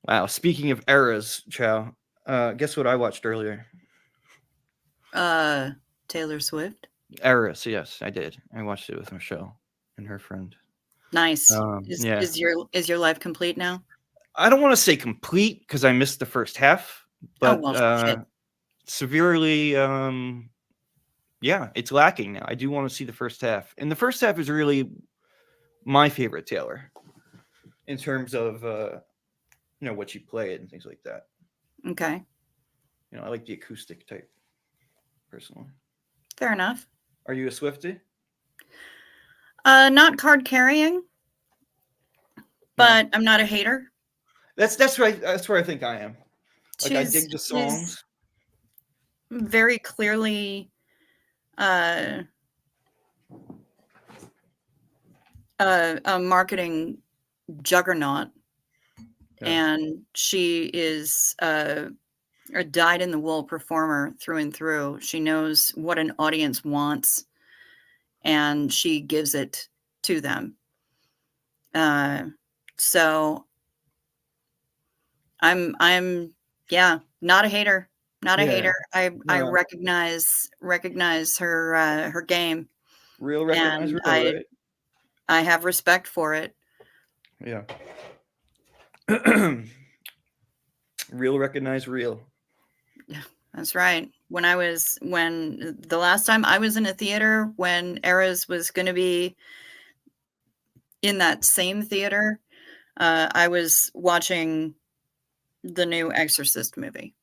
Wow. Speaking of eras, Chow, guess what I watched earlier? Taylor Swift. Eras, yes, I did. I watched it with Michelle and her friend. Nice. Yeah. Is your life complete now? I don't want to say complete because I missed the first half, but shit. severely, yeah, it's lacking now. I do want to see the first half, and the first half is really my favorite Taylor in terms of what she played and things like that. Okay. I like the acoustic type personally. Fair enough. Are you a Swiftie? Not card carrying, but I'm not a hater. That's right. That's where I think I am. Like, I dig the songs. Very clearly a marketing juggernaut. Yeah. And she is a dyed-in-the-wool performer through and through. She knows what an audience wants, and she gives it to them. So I'm not a hater. Not a hater. I recognize her game. Real recognize real, right? I have respect for it. Yeah. Real recognize real. Yeah, that's right. When the last time I was in a theater when Eras was going to be in that same theater, I was watching the new Exorcist movie.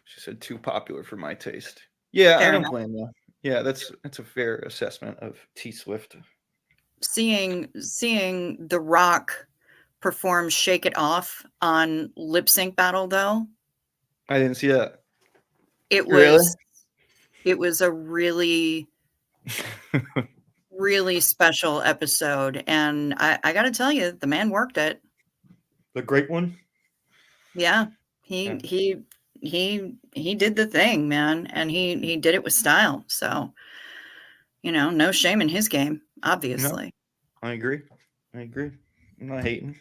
She said too popular for my taste. Yeah, fair I don't blame you. Yeah, that's a fair assessment of T Swift. Seeing The Rock perform Shake It Off on Lip Sync Battle, though. I didn't see that. It was a really really special episode, and I got to tell you, the man worked it. The great one. Yeah, he did the thing, man, and he did it with style. So, no shame in his game, obviously. No, I agree. I'm not hating.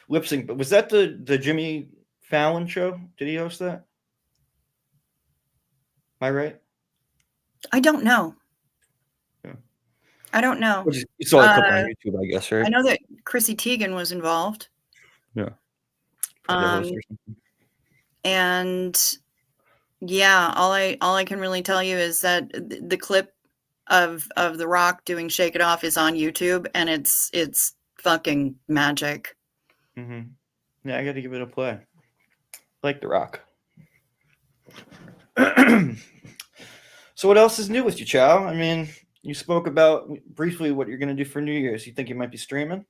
Lip sync, but was that the Jimmy Fallon show? Did he host that? Am I right? I don't know. Yeah. I don't know. You saw a clip on YouTube, I guess, right? I know that Chrissy Teigen was involved. Yeah. And yeah, all I can really tell you is that the clip of The Rock doing Shake It Off is on YouTube, and it's fucking magic. Mm-hmm. Yeah, I got to give it a play. I like The Rock. So what else is new with you, Chow? I mean, you spoke about briefly what you're going to do for New Year's. You think you might be streaming?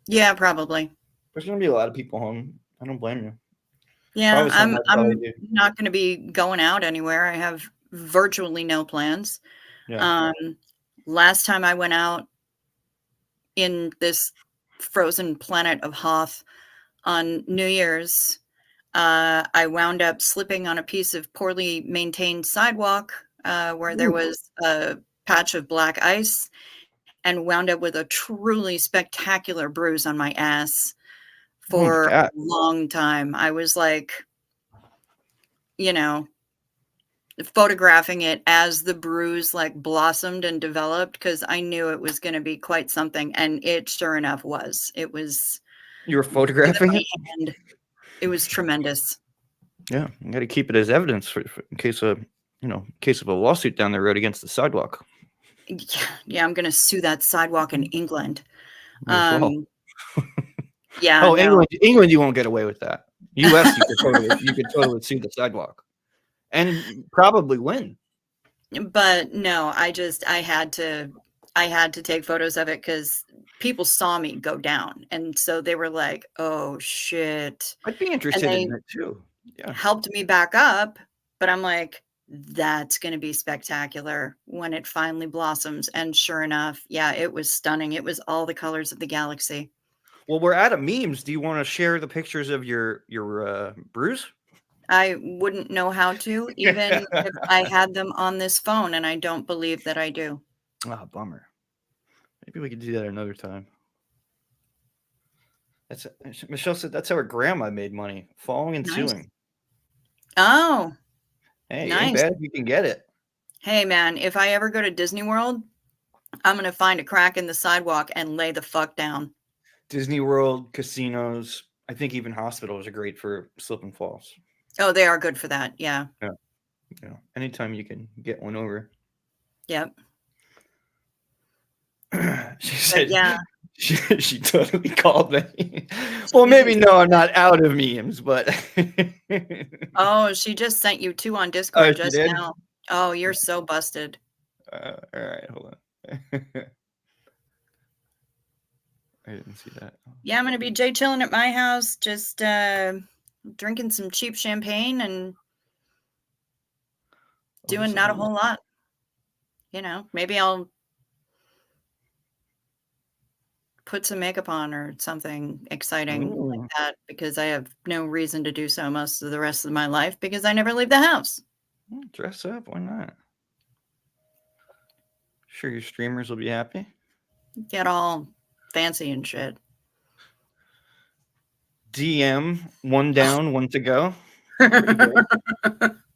Yeah, probably. There's going to be a lot of people home. I don't blame you. Yeah, I'm not going to be going out anywhere. I have virtually no plans. Yeah. Last time I went out in this frozen planet of Hoth on New Year's, I wound up slipping on a piece of poorly maintained sidewalk where there was a patch of black ice, and wound up with a truly spectacular bruise on my ass for a long time. I was like you know, photographing it as the bruise like blossomed and developed, because I knew it was going to be quite something, and it sure enough was. It was You were bigger photographing than it? my hand. It was tremendous. Yeah, you got to keep it as evidence for in case of in case of a lawsuit down the road against the sidewalk. Yeah, I'm going to sue that sidewalk in England. Might as well. Yeah, Oh, no. England, you won't get away with that. U.S., you could totally sue the sidewalk, and probably win. But no, I had to take photos of it because people saw me go down, and so they were like, "Oh shit," I'd be and interested in they that too. Yeah. helped me back up. But I'm like, that's going to be spectacular when it finally blossoms. And sure enough, yeah, it was stunning. It was all the colors of the galaxy. Well, we're out of memes. Do you want to share the pictures of your bruise? I wouldn't know how to, even if I had them on this phone, and I don't believe that I do. Ah, bummer. Maybe we could do that another time. Michelle said that's how her grandma made money, falling and Nice. suing. Oh, Hey, nice. ain't bad if you can get it. Hey, man, if I ever go to Disney World, I'm going to find a crack in the sidewalk and lay the fuck down. Disney World, casinos, I think even hospitals are great for slip and falls. Oh, they are good for that. Yeah. Yeah. Anytime you can get one over. Yep. She said, yeah. she totally called me. Well, maybe no, I'm not out of memes, but Oh, she just sent you 2 on oh, Discord she just did. now. Oh, you're so busted. All right, hold on. I didn't see that. Yeah, I'm gonna be chilling at my house, just drinking some cheap champagne and doing not a whole lot. Maybe I'll put some makeup on or something exciting like that, because I have no reason to do so most of the rest of my life because I never leave the house. Dress up, why not? Sure, your streamers will be happy. Get all fancy and shit. DM, one down, one to go. Pretty good.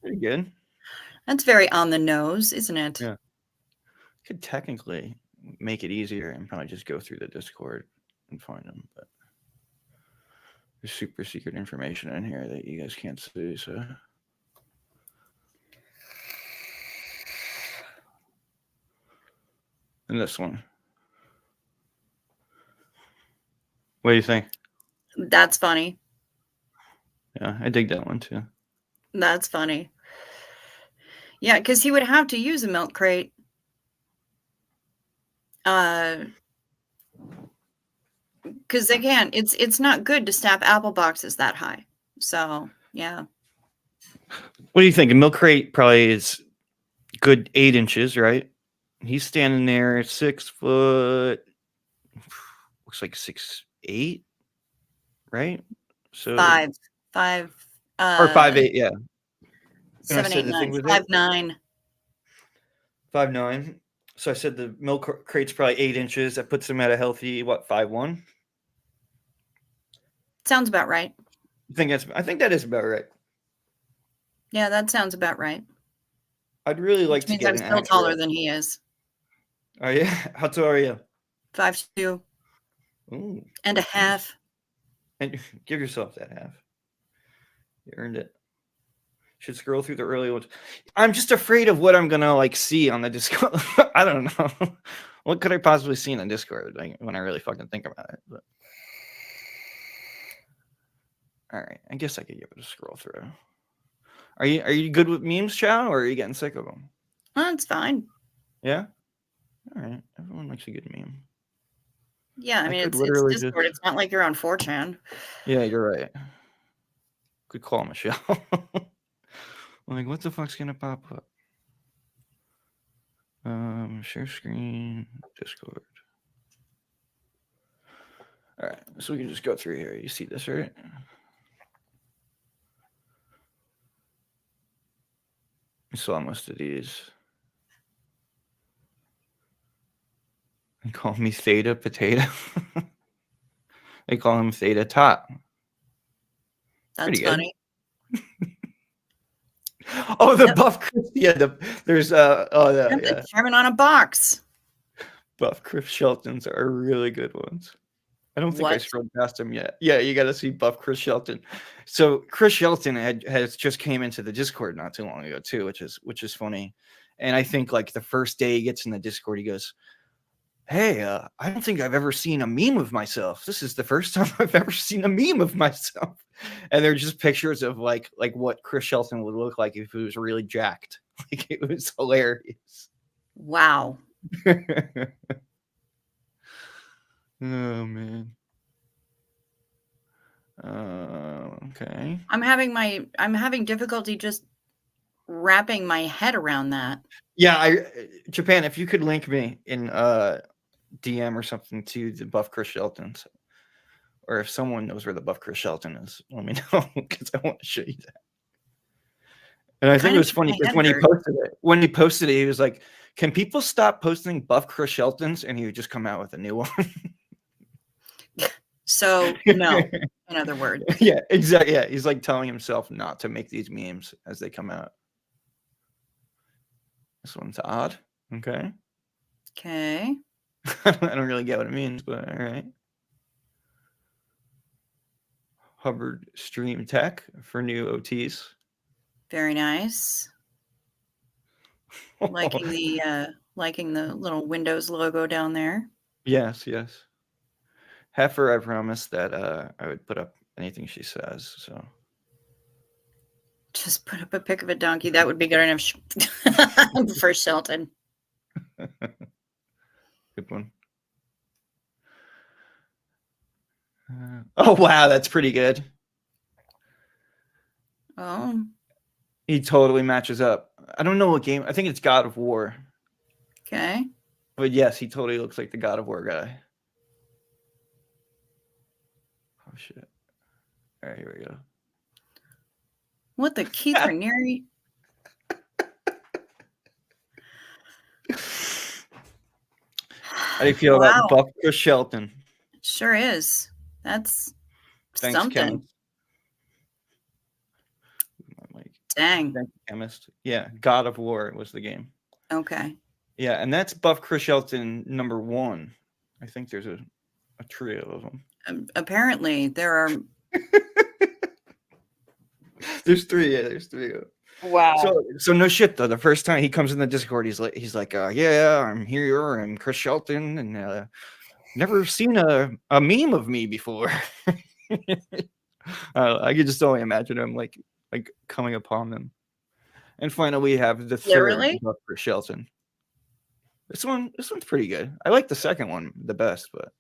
Pretty good. That's very on the nose, isn't it? Yeah. Could technically make it easier and probably just go through the Discord and find them, but there's super secret information in here that you guys can't see, so. And this one. What do you think? That's funny. Yeah, I dig that one too. That's funny. Yeah, because he would have to use a milk crate. Because they can't. It's not good to stack apple boxes that high. So yeah. What do you think? A milk crate probably is good 8 inches, right? He's standing there at 6 foot. Looks like 6'8", right? So 5. or 5'8", yeah. 7, 8, 9. 5'9". 5'9". So I said the milk crate's probably 8 inches. That puts him at a healthy 5'1". Sounds about right. I think that is about right. Yeah, that sounds about right. I'd really like to get I'm still taller than he is. Oh yeah, how tall are you? 5'2". Ooh. And a half. And give yourself that half. You earned it. Should scroll through the early ones. I'm just afraid of what I'm gonna see on the Discord. I don't know. What could I possibly see on Discord when I really fucking think about it? But all right, I guess I could give it a scroll through. Are you good with memes, Chow, or are you getting sick of them? That's fine. Yeah. All right. Everyone likes a good meme. Yeah, I mean, it's Discord. It's not like you're on 4chan. Yeah, you're right. Good call, Michelle. What the fuck's gonna pop up? Share screen, Discord. All right, so we can just go through here. You see this, right? I saw most of these. They call me Theta Potato. They call him Theta Tot. That's funny. Oh, the Yep. Buff Chris. Yeah, there's Yep, yeah. the chairman on a box. Buff Chris Sheltons are really good ones. I don't think I What? scrolled past him yet. Yeah, you got to see Buff Chris Shelton. So Chris Shelton has just came into the Discord not too long ago too, which is funny. And I think like the first day he gets in the Discord, he goes, "Hey, I don't think I've ever seen a meme of myself. This is the first time I've ever seen a meme of myself." And they're just pictures of like what Chris Shelton would look like if he was really jacked. Like it was hilarious. Wow. Oh man. Okay. I'm having difficulty just wrapping my head around that. Yeah, Japan, if you could link me in DM or something to the Buff Chris Sheltons, or if someone knows where the Buff Chris Shelton is, let me know because I want to show you that. And I think it was funny because when he posted it, he was like, "Can people stop posting Buff Chris Sheltons?" And he would just come out with a new one. So no, in other words. Yeah, exactly. Yeah, he's like telling himself not to make these memes as they come out. This one's odd. Okay. Okay. I don't really get what it means, but all right. Hubbard Stream Tech for new OTs. Very nice. Liking the little Windows logo down there. Yes, yes. Heifer, I promised that I would put up anything she says. So just put up a pic of a donkey. That would be good enough for Shelton. Good one. Oh wow, that's pretty good. Oh. He totally matches up. I don't know what game. I think it's God of War. Okay. But yes, he totally looks like the God of War guy. Oh shit. All right, here we go. What the Keith Raniere? How do you feel about Buff Chris Shelton? Sure is. That's Thanks, something. Dang. Thanks, Chemist. Yeah, God of War was the game. Okay. Yeah, and that's Buff Chris Shelton #1. I think there's a trio of them. Apparently, there are. There's three. Yeah, there's three. Wow. So no shit though. The first time he comes in the Discord, he's like, yeah, I'm here. I'm Chris Shelton, and never seen a meme of me before. I could just only imagine him like coming upon them. And finally, we have the third Buff Chris Shelton. This one's pretty good. I like the second one the best, but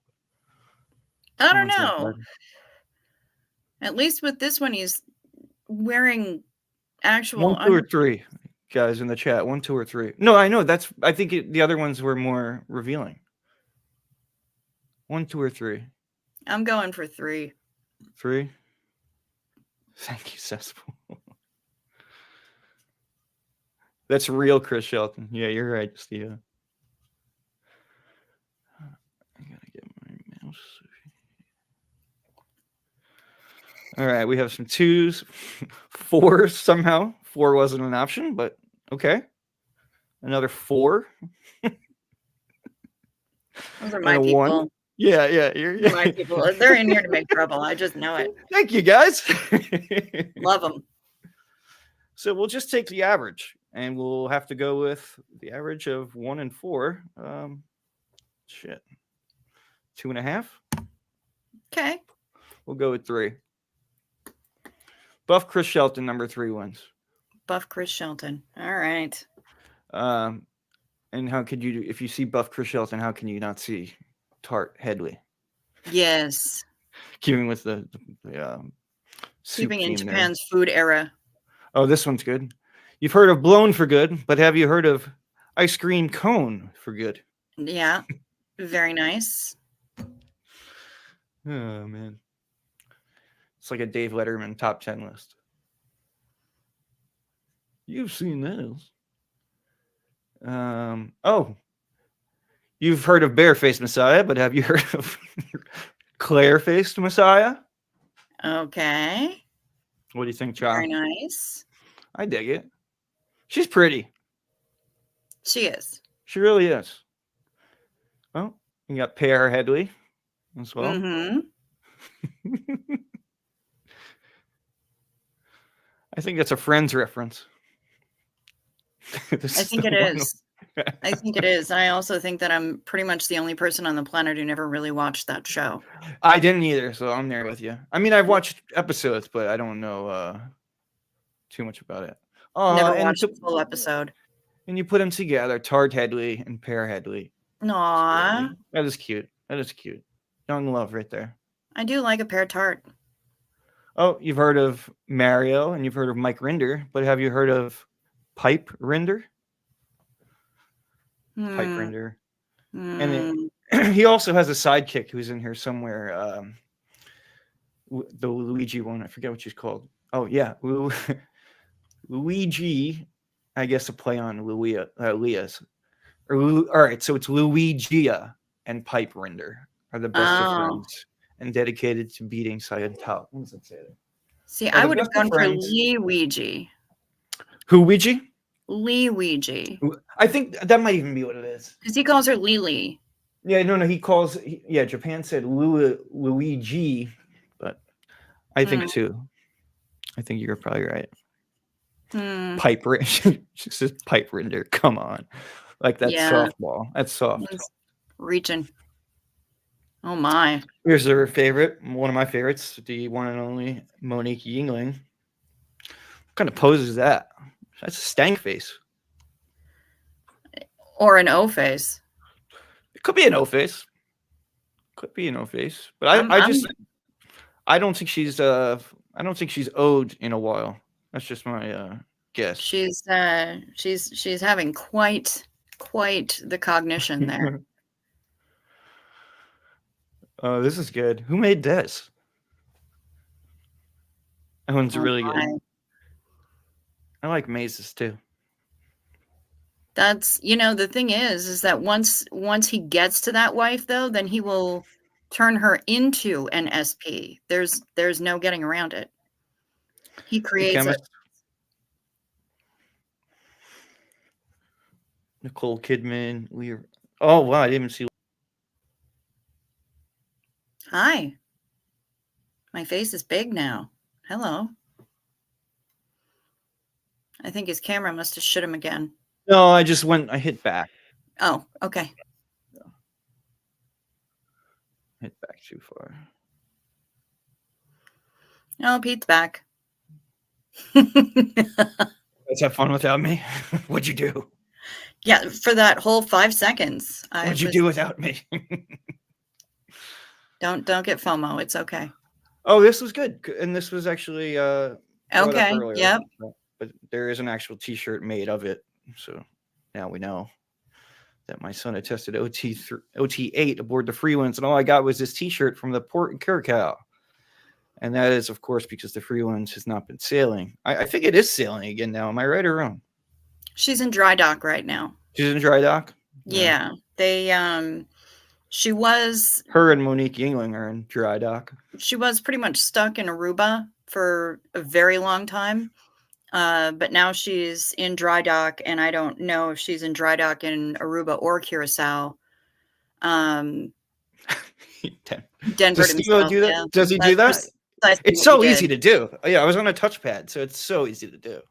I don't know. At least with this one, he's wearing actual 1, 2, or 3 guys in the chat. 1, 2, or 3. No, I know I think the other ones were more revealing. 1, 2, or 3. I'm going for 3. 3. Thank you, Cesspool. That's real Chris Shelton. Yeah, you're right, Steve. I gotta get my mouse. All right, we have some 2s, 4s somehow. 4 wasn't an option, but okay. Another 4. Those are my people. 1. Yeah. You're my people. They're in here to make trouble. I just know it. Thank you, guys. Love them. So we'll just take the average, and we'll have to go with the average of 1 and 4. 2.5. Okay. We'll go with 3. Buff Chris Shelton, #3 wins. Buff Chris Shelton. All right. And how could you, if you see Buff Chris Shelton, how can you not see Tart Headley? Yes. Keeping with the keeping in Japan's food era. Oh, this one's good. You've heard of blown for good, but have you heard of ice cream cone for good? Yeah. Very nice. Oh, man. It's like a Dave Letterman top 10 list. You've seen this. Oh. You've heard of Barefaced Messiah, but have you heard of Claire-Faced Messiah? Okay. What do you think, John? Very nice. I dig it. She's pretty. She is. She really is. Well, you got Pear Headley as well. Mm-hmm. I think that's a Friends reference. I think it is. I think it is. I also think that I'm pretty much the only person on the planet who never really watched that show. I didn't either, so I'm there with you. I mean, I've watched episodes, but I don't know too much about it. Never watched a full episode. And you put them together, Tard Headley and Pear Headley. Aww. That is cute. That is cute. Young love right there. I do like a pear tart. Oh, you've heard of Mario and you've heard of Mike Rinder, but have you heard of Pipe Rinder? Pipe Rinder. And he also has a sidekick who's in here somewhere. The Luigi one, I forget what she's called. Oh yeah, Luigi. I guess a play on Leah's. All right, so it's Luigia and Pipe Rinder are the best of friends and dedicated to beating Scientology. What does it say there? See, I would have gone for Luigi. Who Ouija? Luigi. I think that might even be what it is. Because he calls her Lily. Yeah, no, he calls. Yeah, Japan said Luigi, but I think too. I think you're probably right. Pipe Rinder. She says Pipe Rinder. Come on, like that's softball. That's soft. It's reaching. Oh my! Here's her favorite. One of my favorites, the one and only Monique Yingling. What kind of pose is that? That's a stank face. Or an O face. It could be an O face. Could be an O face. But I don't think she's owed in a while. That's just my guess. She's having quite the cognition there. This is good. Who made this? That one's really good. I like mazes too. That's, the thing is that once he gets to that wife though, then he will turn her into an SP. There's no getting around it. He creates it. Nicole Kidman. Oh wow, I didn't even see. Hi. My face is big now. Hello. I think his camera must have shit him again. No, I hit back. Oh, okay. Hit back too far. No, Pete's back. Let's have fun without me. What'd you do? Yeah, for that whole 5 seconds. What'd you do without me? Don't get FOMO. It's okay. Oh, this was good. And this was actually okay. Yep. But there is an actual t-shirt made of it. So now we know that my son had tested OT8 aboard the Freewinds, and all I got was this t-shirt from the port in Curacao. And that is, of course, because the Freewinds has not been sailing. I think it is sailing again now. Am I right or wrong? She's in dry dock right now. She's in dry dock? Yeah. She was... Her and Monique Yingling are in dry dock. She was pretty much stuck in Aruba for a very long time. But now she's in dry dock, and I don't know if she's in dry dock in Aruba or Curacao. Denver Does Steve do that? Yeah. Does he do that? It's so easy to do. Yeah, I was on a touchpad, so it's so easy to do.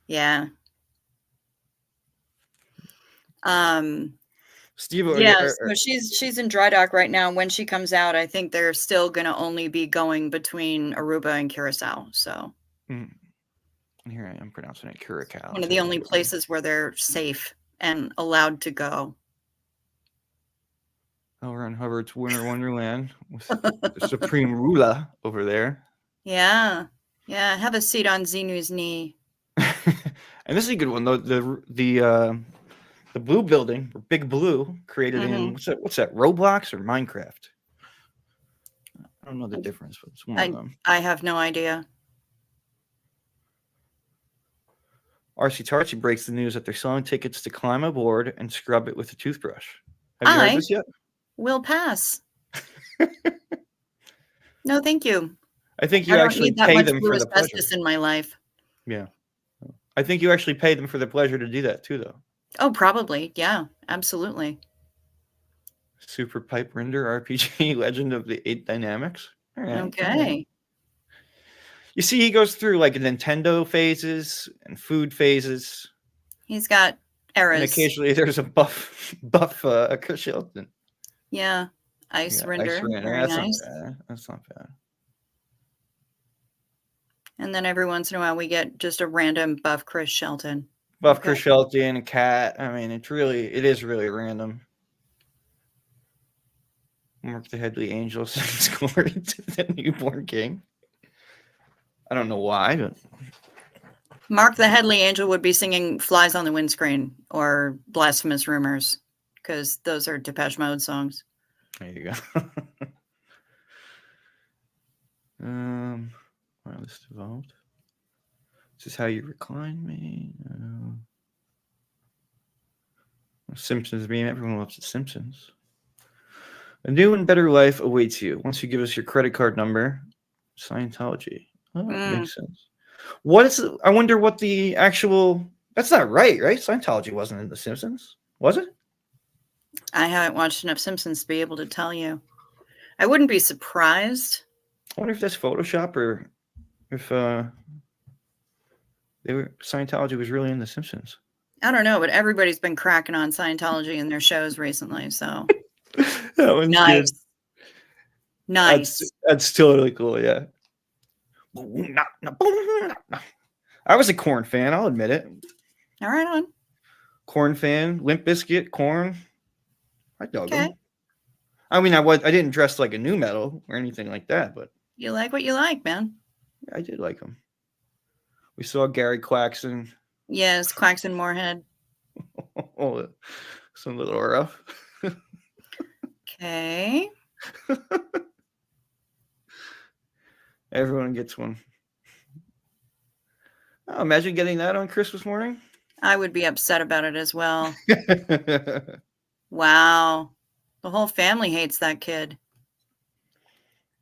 Yeah. Steve, so she's in dry dock right now. When she comes out, I think they're still going to only be going between Aruba and Curacao. So here I am pronouncing it Curacao. One of the only places where they're safe and allowed to go. Over on Hubbard's Winter Wonderland with the Supreme Ruler over there. Yeah. Have a seat on Xenu's knee. And this is a good one though. The blue building, or Big Blue, created in what's that? Roblox or Minecraft? I don't know the difference, but it's one of them. I have no idea. RC Tartsy breaks the news that they're selling tickets to climb aboard and scrub it with a toothbrush. Have you heard this yet? Will pass. No, thank you. I think you actually pay them for the pleasure. In my life. Yeah. I think you actually paid them for the pleasure to do that too, though. Oh, probably. Yeah, absolutely. Super Pipe Render RPG Legend of the Eight Dynamics. All right. Okay. You see, he goes through like Nintendo phases and food phases, He's got and eras. occasionally there's a buff Chris Hilton. Yeah. Ice Render. Very That's nice. not bad. That's not bad. And then every once in a while we get just a random buff Chris Shelton. Buff Chris Shelton, a cat. I mean, it is really random. Mark the Headley Angel sends glory to the newborn king. I don't know why, but Mark the Headley Angel would be singing Flies on the Windscreen or Blasphemous Rumors, because those are Depeche Mode songs. There you go. Wow, this evolved. This is how you recline me. Simpsons meme. Everyone loves the Simpsons. A new and better life awaits you once you give us your credit card number. Scientology. Oh, makes sense. What is? I wonder what the actual. That's not right? Scientology wasn't in the Simpsons, was it? I haven't watched enough Simpsons to be able to tell you. I wouldn't be surprised. I wonder if that's Photoshop or if Scientology was really in the Simpsons. I don't know, but everybody's been cracking on Scientology in their shows recently. So that one's nice. Good. Nice. That's totally cool. Yeah. I was a Korn fan. I'll admit it. All right, on. Korn fan, Limp Bizkit, Korn. I dug them. I mean, I didn't dress like a new metal or anything like that, but you like what you like, man. Yeah, I did like them. We saw Gary Claxton. Yes, Claxton Moorhead. Oh, some little rough. Okay. Everyone gets one. Oh, imagine getting that on Christmas morning. I would be upset about it as well. Wow. The whole family hates that kid.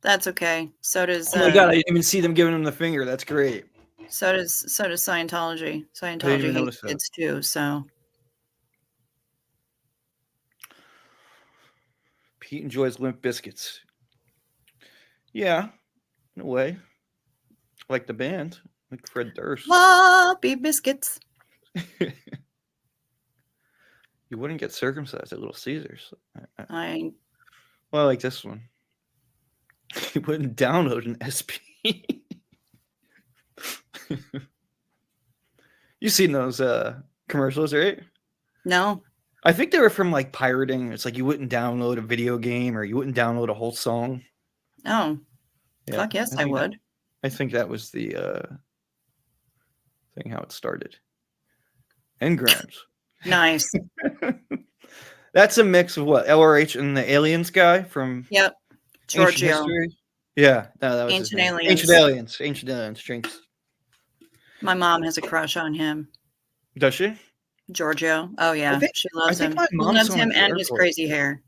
That's okay. So does Oh my god, I didn't even see them giving him the finger. That's great. So does Scientology. Scientology hates kids too, so Pete enjoys Limp Biscuits. Yeah, in a way. Like the band. Like Fred Durst. Floppy biscuits. You wouldn't get circumcised at Little Caesars. I like this one. You wouldn't download an SP. You've seen those commercials, right? No. I think they were from like pirating. It's like you wouldn't download a video game or you wouldn't download a whole song. Oh. Yeah, fuck yes, I would. I think that was the thing how it started. Engrams. Nice. That's a mix of what? LRH and the Aliens guy from Giorgio. Yeah. No, that was Ancient Aliens. Ancient Aliens. Drinks. My mom has a crush on him. Does she? Giorgio. Oh yeah. She loves him. She loves him and his crazy hair.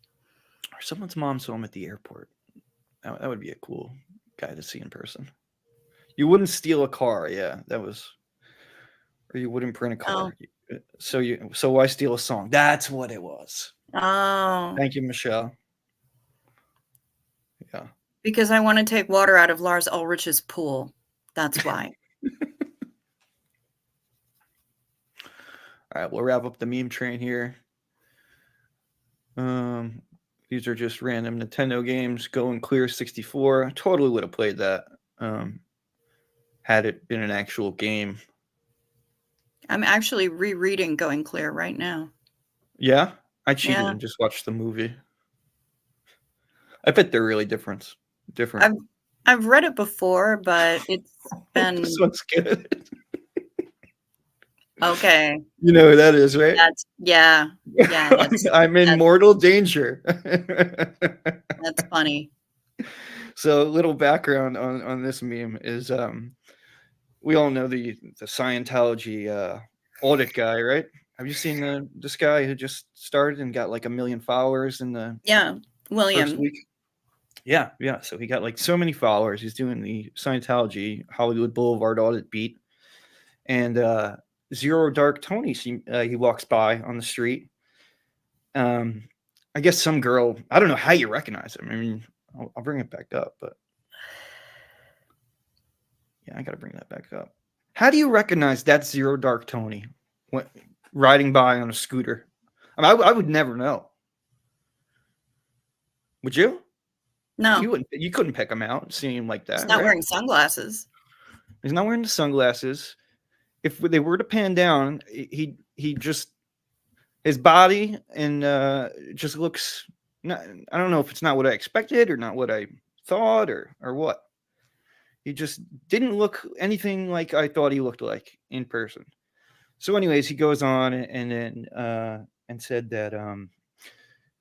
Or someone's mom saw him at the airport. That would be a cool guy to see in person. You wouldn't steal a car, that was, or you wouldn't print a car. Oh. So why steal a song? That's what it was. Oh. Thank you, Michelle. Yeah. Because I want to take water out of Lars Ulrich's pool. That's why. All right, we'll wrap up the meme train here. These are just random Nintendo games. Go and Clear 64. I totally would have played that had it been an actual game. I'm actually rereading Going Clear right now. Yeah? I cheated and just watched the movie. I bet they're really different. I've read it before, but it's been... This one's good. Okay. You know who that is, right? I'm in mortal danger. That's funny. So, little background on this meme is we all know the Scientology audit guy, right? Have you seen this guy who just started and got like 1 million followers in the William first week? Yeah. So he got like so many followers. He's doing the Scientology Hollywood Boulevard audit beat, and Zero Dark Tony. He walks by on the street. I guess some girl. I don't know how you recognize him. I mean, I'll bring it back up, but yeah, I got to bring that back up. How do you recognize that Zero Dark Tony riding by on a scooter? I mean, I would never know. Would you? No, You wouldn't. You couldn't pick him out, seeing him like that. he's not right? wearing sunglasses. He's not wearing the sunglasses. If they were to pan down, he just his body and just looks. Not, I don't know if it's not what I expected or not what I thought or what. He just didn't look anything like I thought he looked like in person. So, anyways, he goes on and then and said that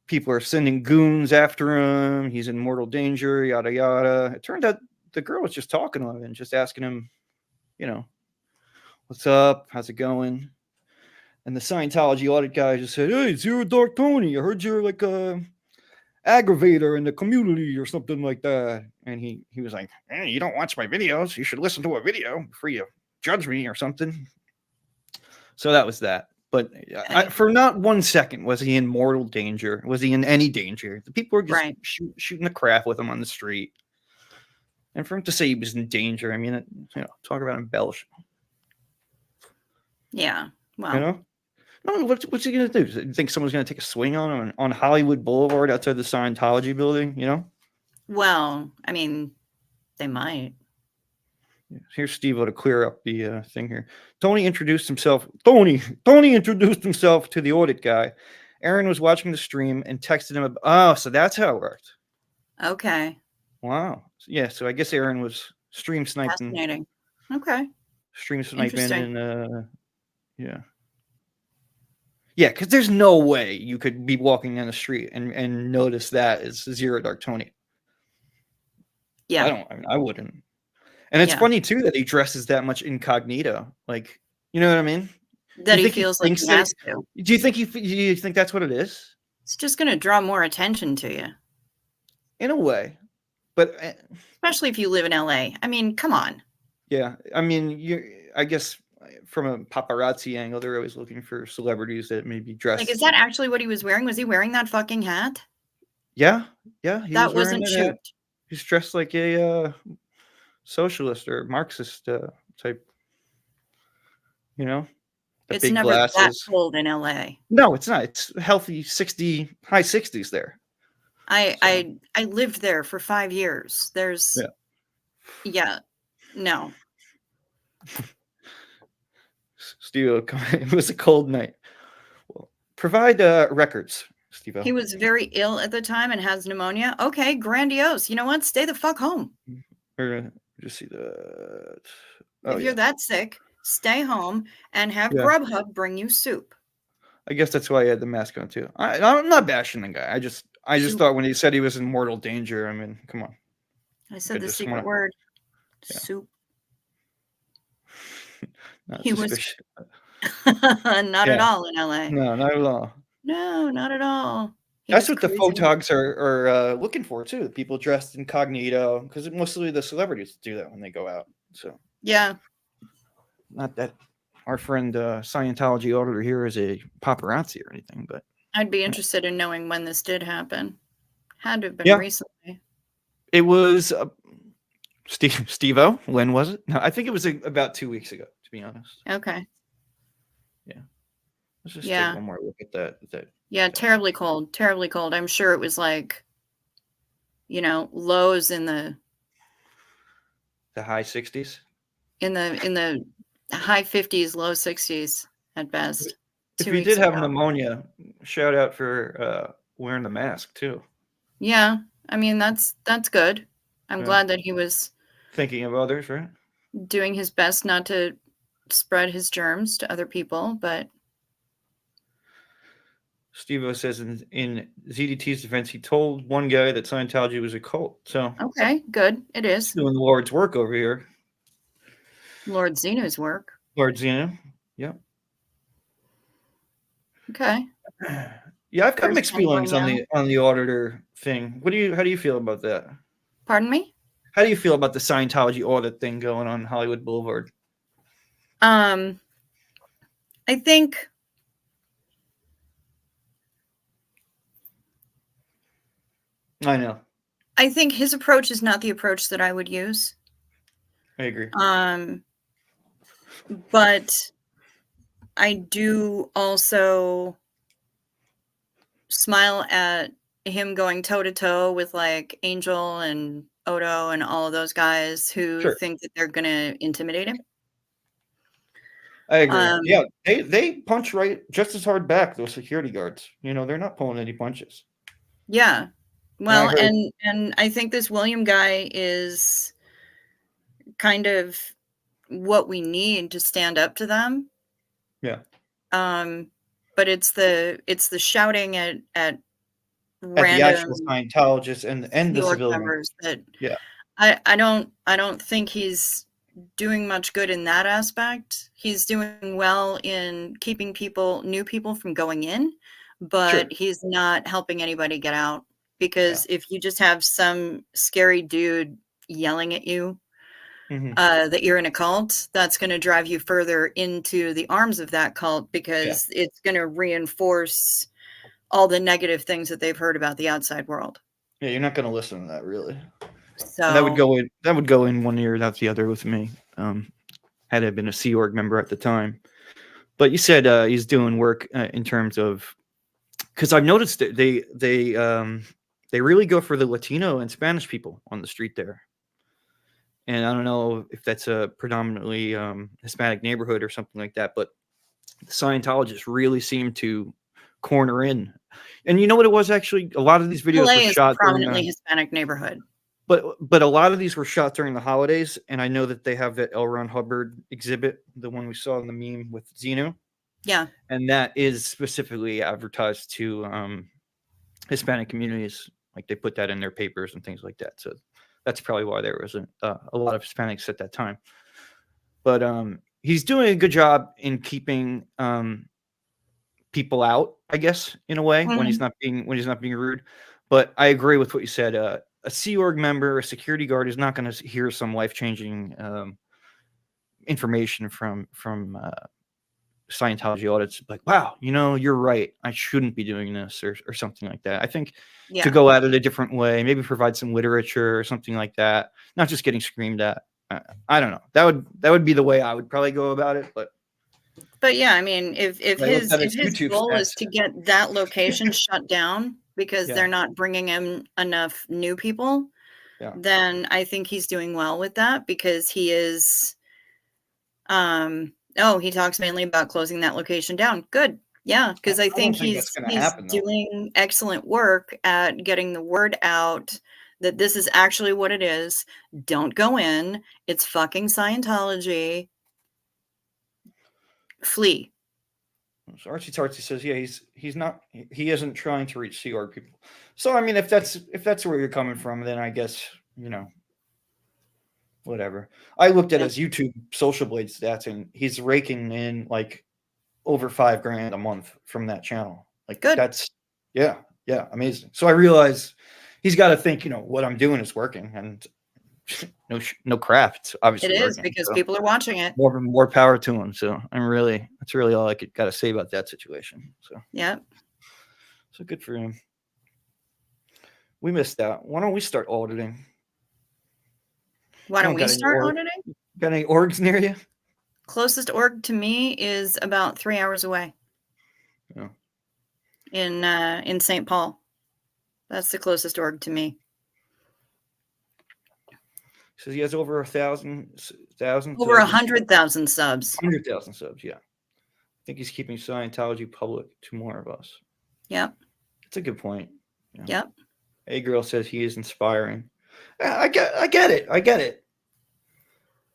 people are sending goons after him. He's in mortal danger, yada yada. It turned out the girl was just talking to him and just asking him, what's up? How's it going? And the Scientology audit guy just said, "Hey, Zero Dark Tony, I heard you're like a aggravator in the community or something like that." And he was like, "Hey, you don't watch my videos. You should listen to a video before you judge me or something." So that was that. But for not 1 second was he in mortal danger. Was he in any danger? The people were just shooting the crap with him on the street. And for him to say he was in danger, I mean, talk about embellishing. Yeah. Well, no, what's he gonna do? Do you think someone's gonna take a swing on Hollywood Boulevard outside the Scientology building? Well, I mean, they might. Here's Steve-O to clear up the thing here. Tony introduced himself. Tony introduced himself to the audit guy. Aaron was watching the stream and texted him. So that's how it worked. Okay. Wow. Yeah. So I guess Aaron was stream sniping. Fascinating. Okay. Stream sniping and yeah. Yeah, because there's no way you could be walking down the street and notice that as Zero Dark Tony. Yeah. I wouldn't. And it's funny too that he dresses that much incognito. Like, you know what I mean? That he feels like he has to. Do you think that's what it is? It's just going to draw more attention to you. In a way. But especially if you live in LA. I mean, come on. Yeah. I mean, I guess from a paparazzi angle, they're always looking for celebrities that maybe dress. Like, is that actually what he was wearing? Was he wearing that fucking hat? Yeah. That wasn't shoot. He's dressed like a socialist or Marxist type. It's big never glasses. That cold in LA. No, it's not. It's healthy high 60s there. I lived there for 5 years. There's no. Steve, it was a cold night. Well, provide records, Steve. He was very ill at the time and has pneumonia. Okay, grandiose. You know what? Stay the fuck home. Just see that. If you're that sick, stay home and have Grubhub bring you soup. I guess that's why he had the mask on too. I'm not bashing the guy. I just thought when he said he was in mortal danger. I mean, come on. I said the secret word. Soup. He was not at all in LA. No, not at all. No, not at all. That's what the photogs are looking for too. People dressed incognito, because mostly the celebrities do that when they go out. So yeah, not that our friend Scientology auditor here is a paparazzi or anything, but I'd be interested in knowing when this did happen. Had to have been recently. It was Steve-O. When was it? No, I think it was about 2 weeks ago, to be honest. Okay. Yeah. Let's just take one more look at that. Yeah, terribly cold. Terribly cold. I'm sure it was like, lows in the high 60s. In the high 50s, low 60s at best. If you did have pneumonia, shout out for wearing the mask too. Yeah, I mean that's good. I'm glad that he was thinking of others, right? Doing his best not to spread his germs to other people, but Steve-O says in ZDT's defense, he told one guy that Scientology was a cult. So okay, good. It is doing the Lord's work over here. Lord Zeno's work. Lord Zeno, yeah. Okay. Yeah, I've got mixed feelings on the auditor thing. How do you feel about that? Pardon me? How do you feel about the Scientology audit thing going on Hollywood Boulevard? I think I know. I think his approach is not the approach that I would use. I agree. But I do also smile at him going toe to toe with like Angel and Odo and all of those guys who Sure. think that they're gonna intimidate him. I agree. Yeah, Um, they punch right just as hard back, those security guards. You know, they're not pulling any punches. yeah. And I Well, heard and I think this William guy is kind of what we need to stand up to them. yeah. But it's the shouting at At the random actual Scientologists and Sea the Org civilians. members that Yeah, I don't think he's doing much good in that aspect. He's doing well in keeping new people from going in, sure. but he's not helping anybody get out. Yeah. Because if you just have some scary dude yelling at you Mhm. that you're in a cult, that's going to drive you further into the arms of that cult Yeah. because it's going to reinforce all the negative things that they've heard about the outside world. Yeah, you're not gonna listen to that, really. And that would So, go in one ear, out the other with me. Had I been a Sea Org member at the time. But you said he's doing work in terms of, because I've noticed that they really go for the Latino and Spanish people on the street there. And I don't know if that's a predominantly Hispanic neighborhood or something like that, but the Scientologists really seem to corner in. And you know what it was actually? A lot of these videos were LA is a shot during prominently Hispanic neighborhood. but a lot of these were shot during the holidays, and I know that they have that L. Ron Hubbard exhibit, the one we saw in the meme with Zeno, Yeah. and that is specifically advertised to Hispanic communities. Like they put that in their papers and things like that. So that's probably why there wasn't a lot of Hispanics at that time. But he's doing a good job in keeping people out, I guess, in a way when he's Mhm. not being rude. But I agree with what you said. A Sea Org member, a security guard, is not going to hear some life changing information from Scientology audits. Like, wow, you're right. I shouldn't be doing this, or something like that. I think to Yeah. go at it a different way, maybe provide some literature or something like that, not just getting screamed at. I don't know. That would be the way I would probably go about it. But But yeah, I mean, if I looked his at if his his YouTube goal is stats. to get that location shut down because Yeah, they're not bringing in enough new people, yeah. then I think he's doing well with that because he is he talks mainly about closing that location down. Good. Yeah, because I I don't think think that's he's going to he's happen though. doing excellent work at getting the word out that this is actually what it is. Don't go in. It's fucking Scientology. Flee. So Archie Tartsy says, yeah, he isn't trying to reach Sea Org people. So I mean, if that's where you're coming from, then I guess whatever. I looked at Yeah. his YouTube Social Blade stats, and he's raking in like over $5,000 a month from that channel. Like Good. that's yeah, amazing. So I realize he's got to think, what I'm doing is working, and no crap, it's It obviously is working. because So people are watching it. more power to him. So that's really all I got to say about that situation. Yeah. So good for him. We missed out. Why don't we start auditing? Why don't we start auditing? Got any orgs near you? Closest org to me is about 3 hours away. Yeah. In St. Paul. That's the closest org to me. Says he has over 1,000 Over 100,000 subs. 100,000 subs. Yeah, I think he's keeping Scientology public to more of us. Yep. That's a good point. Yeah. Yep. A girl says he is inspiring. I get it.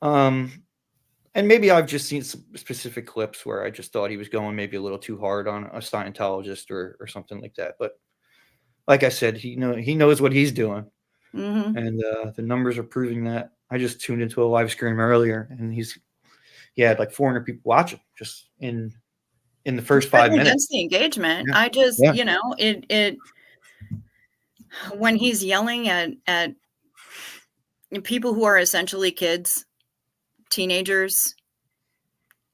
And maybe I've just seen some specific clips where I just thought he was going maybe a little too hard on a Scientologist or something like that. But like I said, he knows what he's doing, Mm-hmm. and the numbers are proving that. I just tuned into a live stream earlier, and he had like 400 people watching just in the first 5 minutes. Against the engagement. Yeah. I just, Yeah. it when he's yelling at people who are essentially kids, teenagers,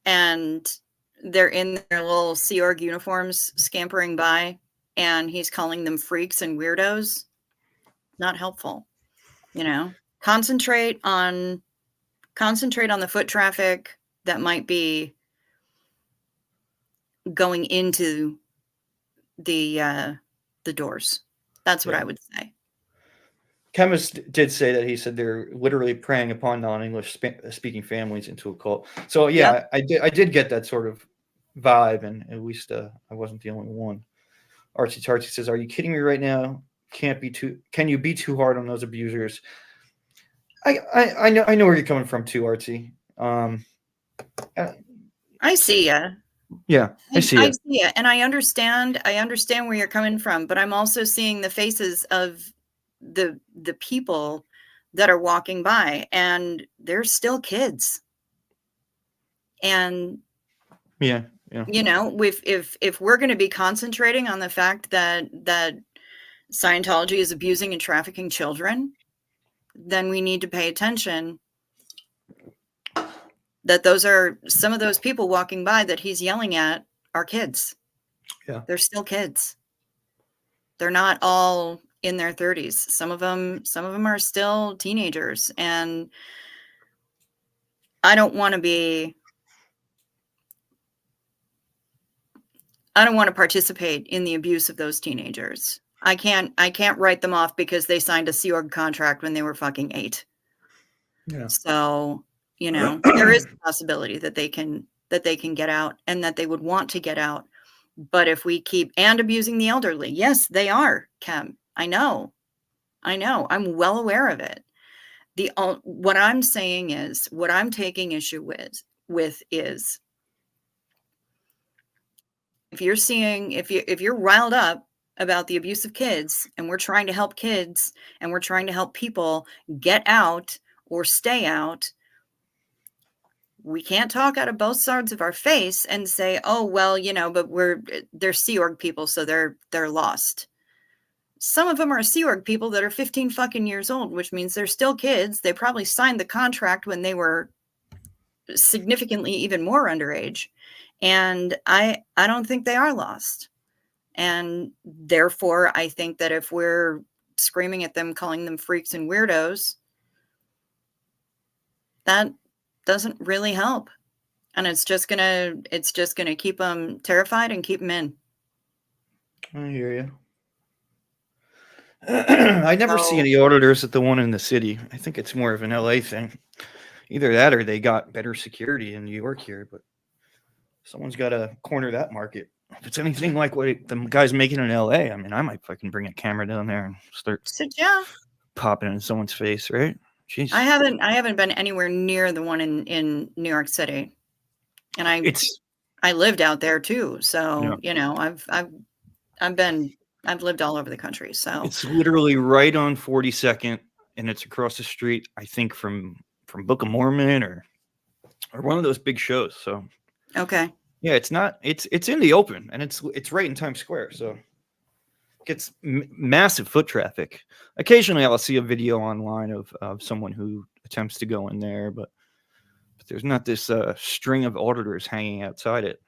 and they're in their little Sea Org uniforms scampering by, and he's calling them freaks and weirdos. Not helpful, you know. Concentrate on the foot traffic that might be going into the doors. That's what I would say. Chemist did say that he said they're literally preying upon non-English speaking families into a cult. So yeah, I did get that sort of vibe, and at least I wasn't the only one. Archie Tartsy says, "Are you kidding me right now? Can you be too hard on those abusers?" I know where you're coming from too, Archie. I see ya. Yeah, I see ya, and I understand where you're coming from, but I'm also seeing the faces of the people that are walking by, and they're still kids. And yeah. You know, if we're going to be concentrating on the fact that Scientology is abusing and trafficking children, then we need to pay attention that those are some of those people walking by that he's yelling at are kids. Yeah. They're still kids. They're not all in their 30s. Some of them are still teenagers, and I don't want to participate in the abuse of those teenagers. I can't write them off because they signed a Sea Org contract when they were fucking 8. Yeah. So, you know, there is a possibility that they can get out, and that they would want to get out. But if we keep abusing the elderly, yes, they are, Kem. I know. I'm well aware of it. What I'm saying is, what I'm taking issue with is, if you're riled up about the abuse of kids, and we're trying to help kids, and we're trying to help people get out or stay out, we can't talk out of both sides of our face and say, oh, well, you know, but they're Sea Org people, so they're lost. Some of them are Sea Org people that are 15 fucking years old, which means they're still kids. They probably signed the contract when they were significantly even more underage. And I don't think they are lost. And therefore, I think that if we're screaming at them, calling them freaks and weirdos, that doesn't really help. And it's just gonna keep them terrified and keep them in. I hear you. I never see any auditors at the one in the city. I think it's more of an LA thing. Either that or they got better security in New York here, but someone's got to corner that market. If it's anything like what the guy's making in LA, I mean, I might fucking bring a camera down there and start popping in someone's face, right? Jeez. I haven't been anywhere near the one in New York City, and I lived out there too. So you know, I've lived all over the country. So it's literally right on 42nd, and it's across the street, I think, from Book of Mormon or one of those big shows. So okay. Yeah, it's in the open, and it's right in Times Square, so it gets massive foot traffic. Occasionally, I'll see a video online of someone who attempts to go in there, but there's not this string of auditors hanging outside it.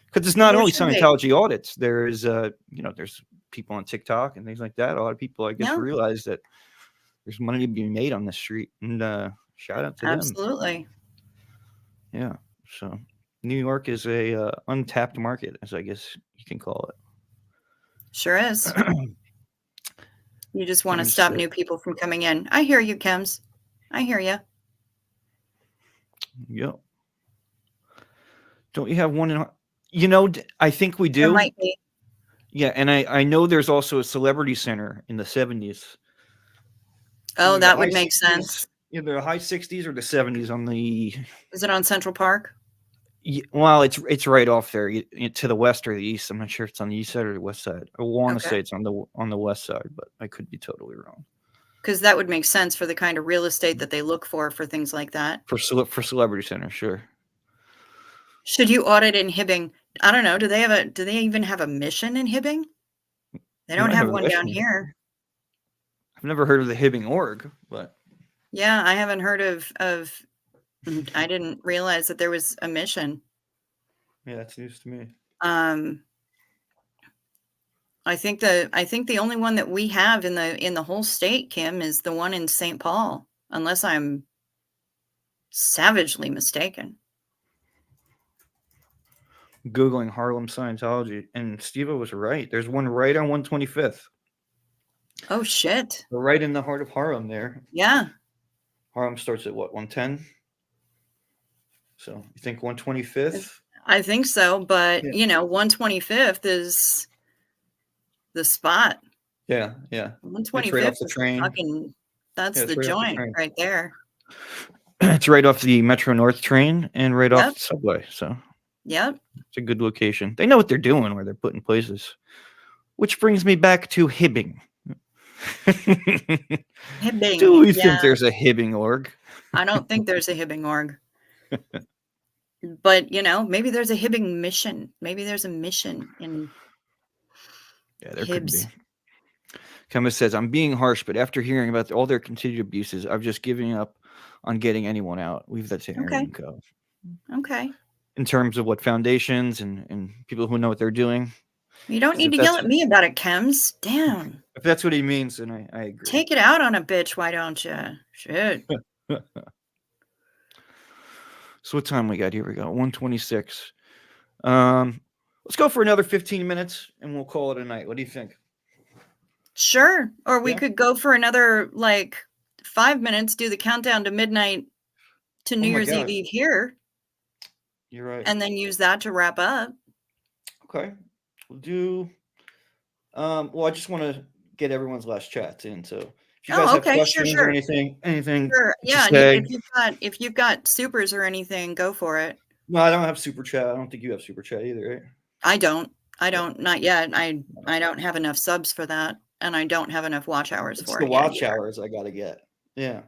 Because it's not only Scientology audits. There's there's people on TikTok and things like that. A lot of people, I guess, realize that there's money to be made on the street, and shout out to them. Absolutely. Yeah. So New York is a untapped market, as I guess you can call it. Sure is. You just want to stop new people from coming in. I hear you, Kems. I hear you. Yep. Don't you have one in? I think we do. There might be. Yeah, and I know there's also a celebrity center in the 70s. Oh, that would make sense. Either the high 60s or the 70s on the. Is it on Central Park? Yeah, well, it's right off there to the west or the east. I'm not sure if it's on the east side or the west side. I want to say it's on the west side, but I could be totally wrong. Because that would make sense for the kind of real estate that they look for things like that. For celebrity center, sure. Should you audit in Hibbing? I don't know. Do they even have a mission in Hibbing? They don't have one down here. I've never heard of the Hibbing org, but yeah, I haven't heard of I didn't realize that there was a mission. Yeah, that's news to me. I think the only one that we have in the whole state, Kim, is the one in St. Paul, unless I'm savagely mistaken. Googling Harlem Scientology, and Steve-O was right. There's one right on 125th. Oh shit. We're right in the heart of Harlem there. Yeah. Harlem starts at what, 110? So you think 125th? I think so, but Yeah. you know, 125th is the spot. Yeah. 125th It's right off the is train. that's Yeah, the right joint right there. It's right off the Metro North train and right off the subway. So yep, it's a good location. They know what they're doing where they're putting places. Which brings me back to Hibbing. Hibbing. Do we think there's a Hibbing org? I don't think there's a Hibbing org. But, you know, maybe there's a Hibbing mission. Maybe there's a mission in there Hibbs. could be. Chemist says, I'm being harsh, but after hearing about all their continued abuses, I'm just giving up on getting anyone out. Leave that to Aaron and Co. Okay. In terms of what foundations and people who know what they're doing. You don't need to yell at me about it, Chems. Damn. If that's what he means, then I agree. Take it out on a bitch, why don't you? Shit. So what time we got? Here we go. 1:26. Let's go for another 15 minutes and we'll call it a night. What do you think? Sure. Or we could go for another 5 minutes, do the countdown to midnight to New Year's Eve here. You're right. And then use that to wrap up. Okay. We'll do well, I just want to get everyone's last chats in. So if you guys have questions or anything. Sure. Yeah. If you've got supers or anything, go for it. No, I don't have super chat. I don't think you have super chat either, right? I don't, not yet. I don't have enough subs for that. And I don't have enough watch hours for it. It's the watch hours I got to get. Yeah.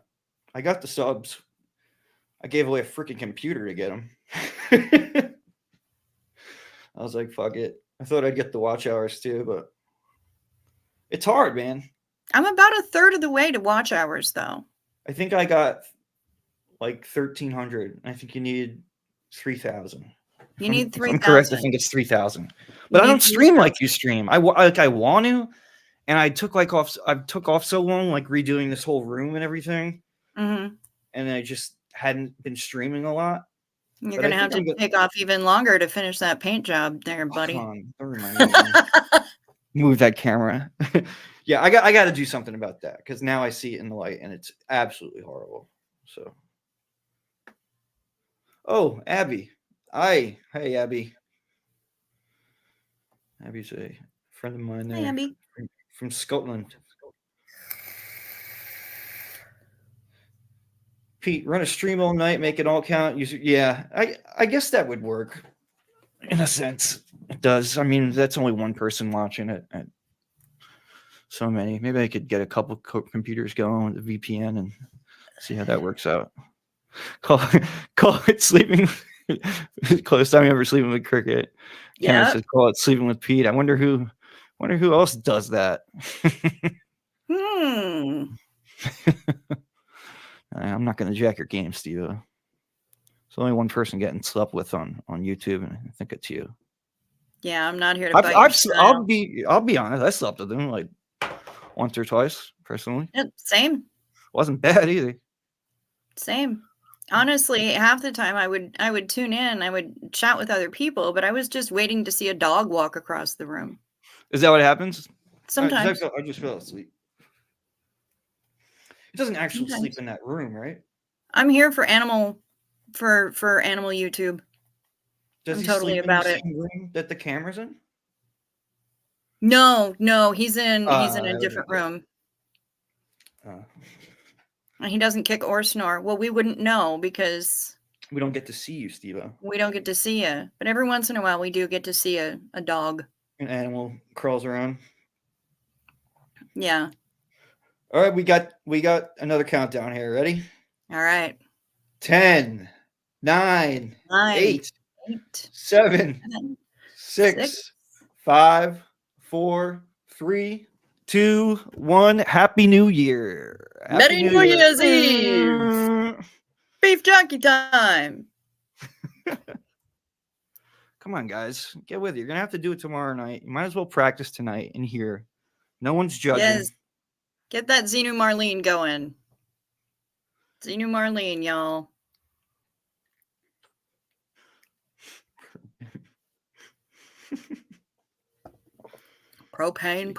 I got the subs. I gave away a freaking computer to get them. I was like, fuck it. I thought I'd get the watch hours too, but it's hard, man. I'm about a third of the way to watch hours, though. I think I got 1,300. I think you need 3,000. You need 3,000. I'm correct. I think it's 3,000. But I don't stream like you stream. I want to, and I took off so long, redoing this whole room and everything, and I just hadn't been streaming a lot. You're gonna have to take off even longer to finish that paint job, there, buddy. Come on, don't remind me. Move that camera. Yeah, I got to do something about that because now I see it in the light and it's absolutely horrible. So, oh, Abby, hey, Abby. Abby's a friend of mine there. Hi, Abby. From Scotland. Pete, run a stream all night, make it all count. Yeah, I guess that would work. In a sense, it does. I mean, that's only one person watching it. So many. Maybe I could get a couple computers going with the VPN and see how that works out. Call it sleeping. Close time ever sleeping with Cricket. Yeah. Call it sleeping with Pete. I wonder who else does that. I'm not going to jack your game, Steve. There's only one person getting slept with on YouTube, and I think it's you. Yeah, I'm not here to fight. I'll be honest. I slept with him once or twice personally. Yeah, same. Wasn't bad either. Same. Honestly, half the time I would tune in, I would chat with other people, but I was just waiting to see a dog walk across the room. Is that what happens? Sometimes. I just fell asleep. It doesn't actually sleep in that room, right? I'm here for animal YouTube. Does I'm he totally sleep about in the it. same room that the camera's in? No, he's in a different room. He doesn't kick or snore. Well, we wouldn't know because we don't get to see you, Steve-O. We don't get to see you, but every once in a while we do get to see a dog. An animal crawls around. Yeah. All right, we got another countdown here. Ready? All right. 10, 9, 8, 7, 6, 5, 4, 3, 2, 1. Happy New Year. Merry New Year's Eve. Beef junkie time. Come on, guys. Get with it. You're going to have to do it tomorrow night. You might as well practice tonight in here. No one's judging. Yes. Get that Xenu Marlene going. Xenu Marlene, y'all. Propane.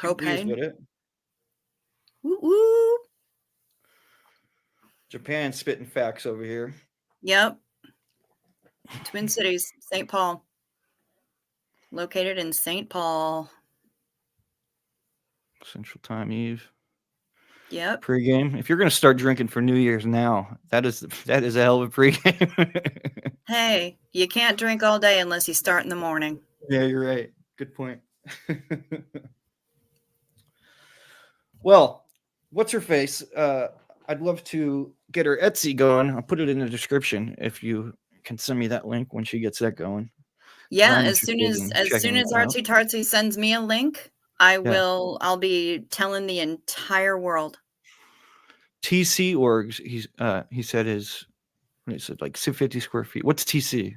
With it. Woo woo. Japan spitting facts over here. Yep. Twin Cities, St. Paul. Located in St. Paul. Central Time Eve. Yep. Pre-game. If you're going to start drinking for New Year's now, that is a hell of a pre-game. Hey, you can't drink all day unless you start in the morning. Yeah, you're right. Good point. Well, what's her face? I'd love to get her Etsy going. I'll put it in the description if you can send me that link when she gets that going. Yeah, as soon as Artsy Tartsy sends me a link, I'll be telling the entire world. TC Orgs, he said like 50 square feet. What's TC?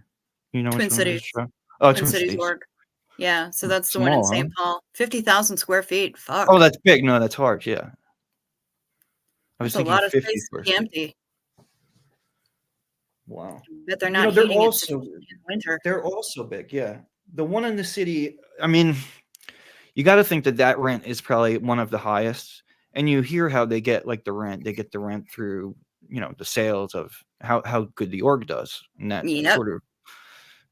You know, Twin Cities. Oh, Twin Cities Org. Yeah, so that's the one in St. Paul. 50,000 square feet. Fuck. Oh, that's big. No, that's hard. Yeah. I was thinking a lot of space to be empty. Wow. But they're not heating it in winter. They're also big, yeah. The one in the city, I mean, you got to think that rent is probably one of the highest. And you hear how they get like the rent. They get the rent through, the sales of how good the org does. And that sort of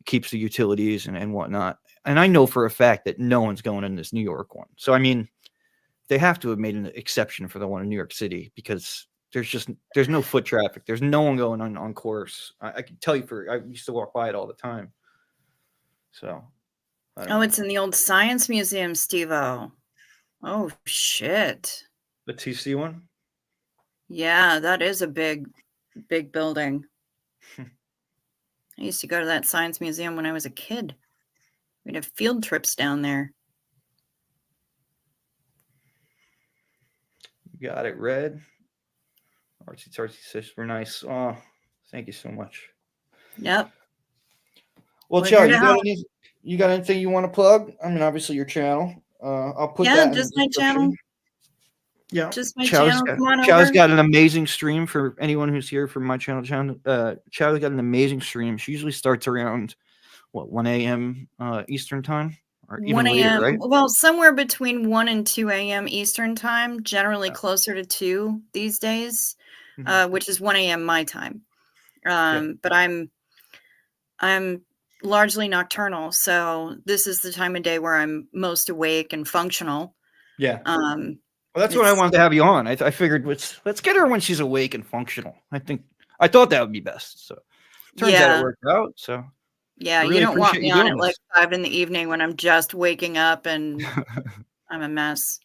keeps the utilities and whatnot. And I know for a fact that no one's going in this New York one. So, I mean, they have to have made an exception for the one in New York City because there's no foot traffic. There's no one going on course. I can tell you I used to walk by it all the time. So. It's in the old Science Museum, Steve-O. Oh, shit. The TC one? Yeah, that is a big, big building. I used to go to that Science Museum when I was a kid. We'd have field trips down there. You got it, Red. Artsy Tartsy says we're nice. Oh, thank you so much. Yep. Well, Chow, you got anything you want to plug? I mean, obviously your channel. I'll put that in just my channel. Yeah, just my channel. Come on Chow's over. got an amazing stream for anyone who's here from my channel. Chow's got an amazing stream. She usually starts around 1 a.m. Eastern time, or even 1 a.m. later, right? Well, somewhere between 1 and 2 a.m. Eastern time. Generally closer to 2 these days, which is 1 a.m. my time. But I'm largely nocturnal, so this is the time of day where I'm most awake and functional. Yeah. Well, that's what I wanted to have you on. I figured let's get her when she's awake and functional. I thought that would be best. So turns out it worked out. So yeah, really you don't want me on at like 5 p.m. when I'm just waking up and I'm a mess.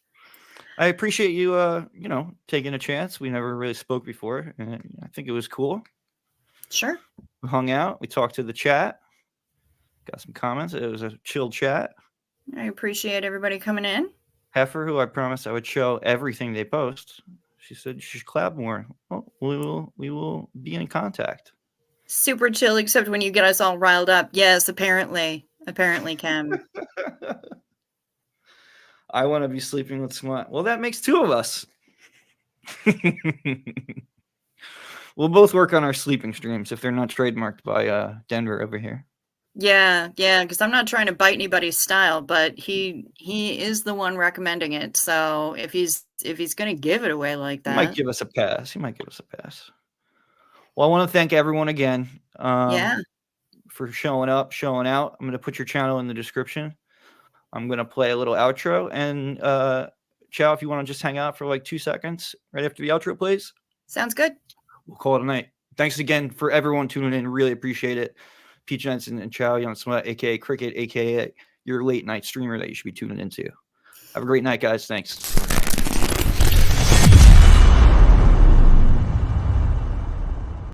I appreciate you taking a chance. We never really spoke before, and I think it was cool. Sure. We hung out. We talked to the chat. Got some comments. It was a chill chat. I appreciate everybody coming in. Heifer, who I promised I would show everything they post, she said she should collab more. Well, we will be in contact. Super chill, except when you get us all riled up. Yes, apparently, Cam. I want to be sleeping with Smut. Well, that makes 2 of us. We'll both work on our sleeping streams if they're not trademarked by Denver over here. Yeah, because I'm not trying to bite anybody's style, but he is the one recommending it. So if he's gonna give it away like that, he might give us a pass. Well, I want to thank everyone again. For showing up, showing out. I'm gonna put your channel in the description. I'm gonna play a little outro, and Chow, if you want to just hang out for like 2 seconds right after the outro, please. Sounds good. We'll call it a night. Thanks again for everyone tuning in. Really appreciate it. Pete Jensen and Chow Young Smut, aka Cricket, aka your late night streamer that you should be tuning into. Have a great night, guys. Thanks.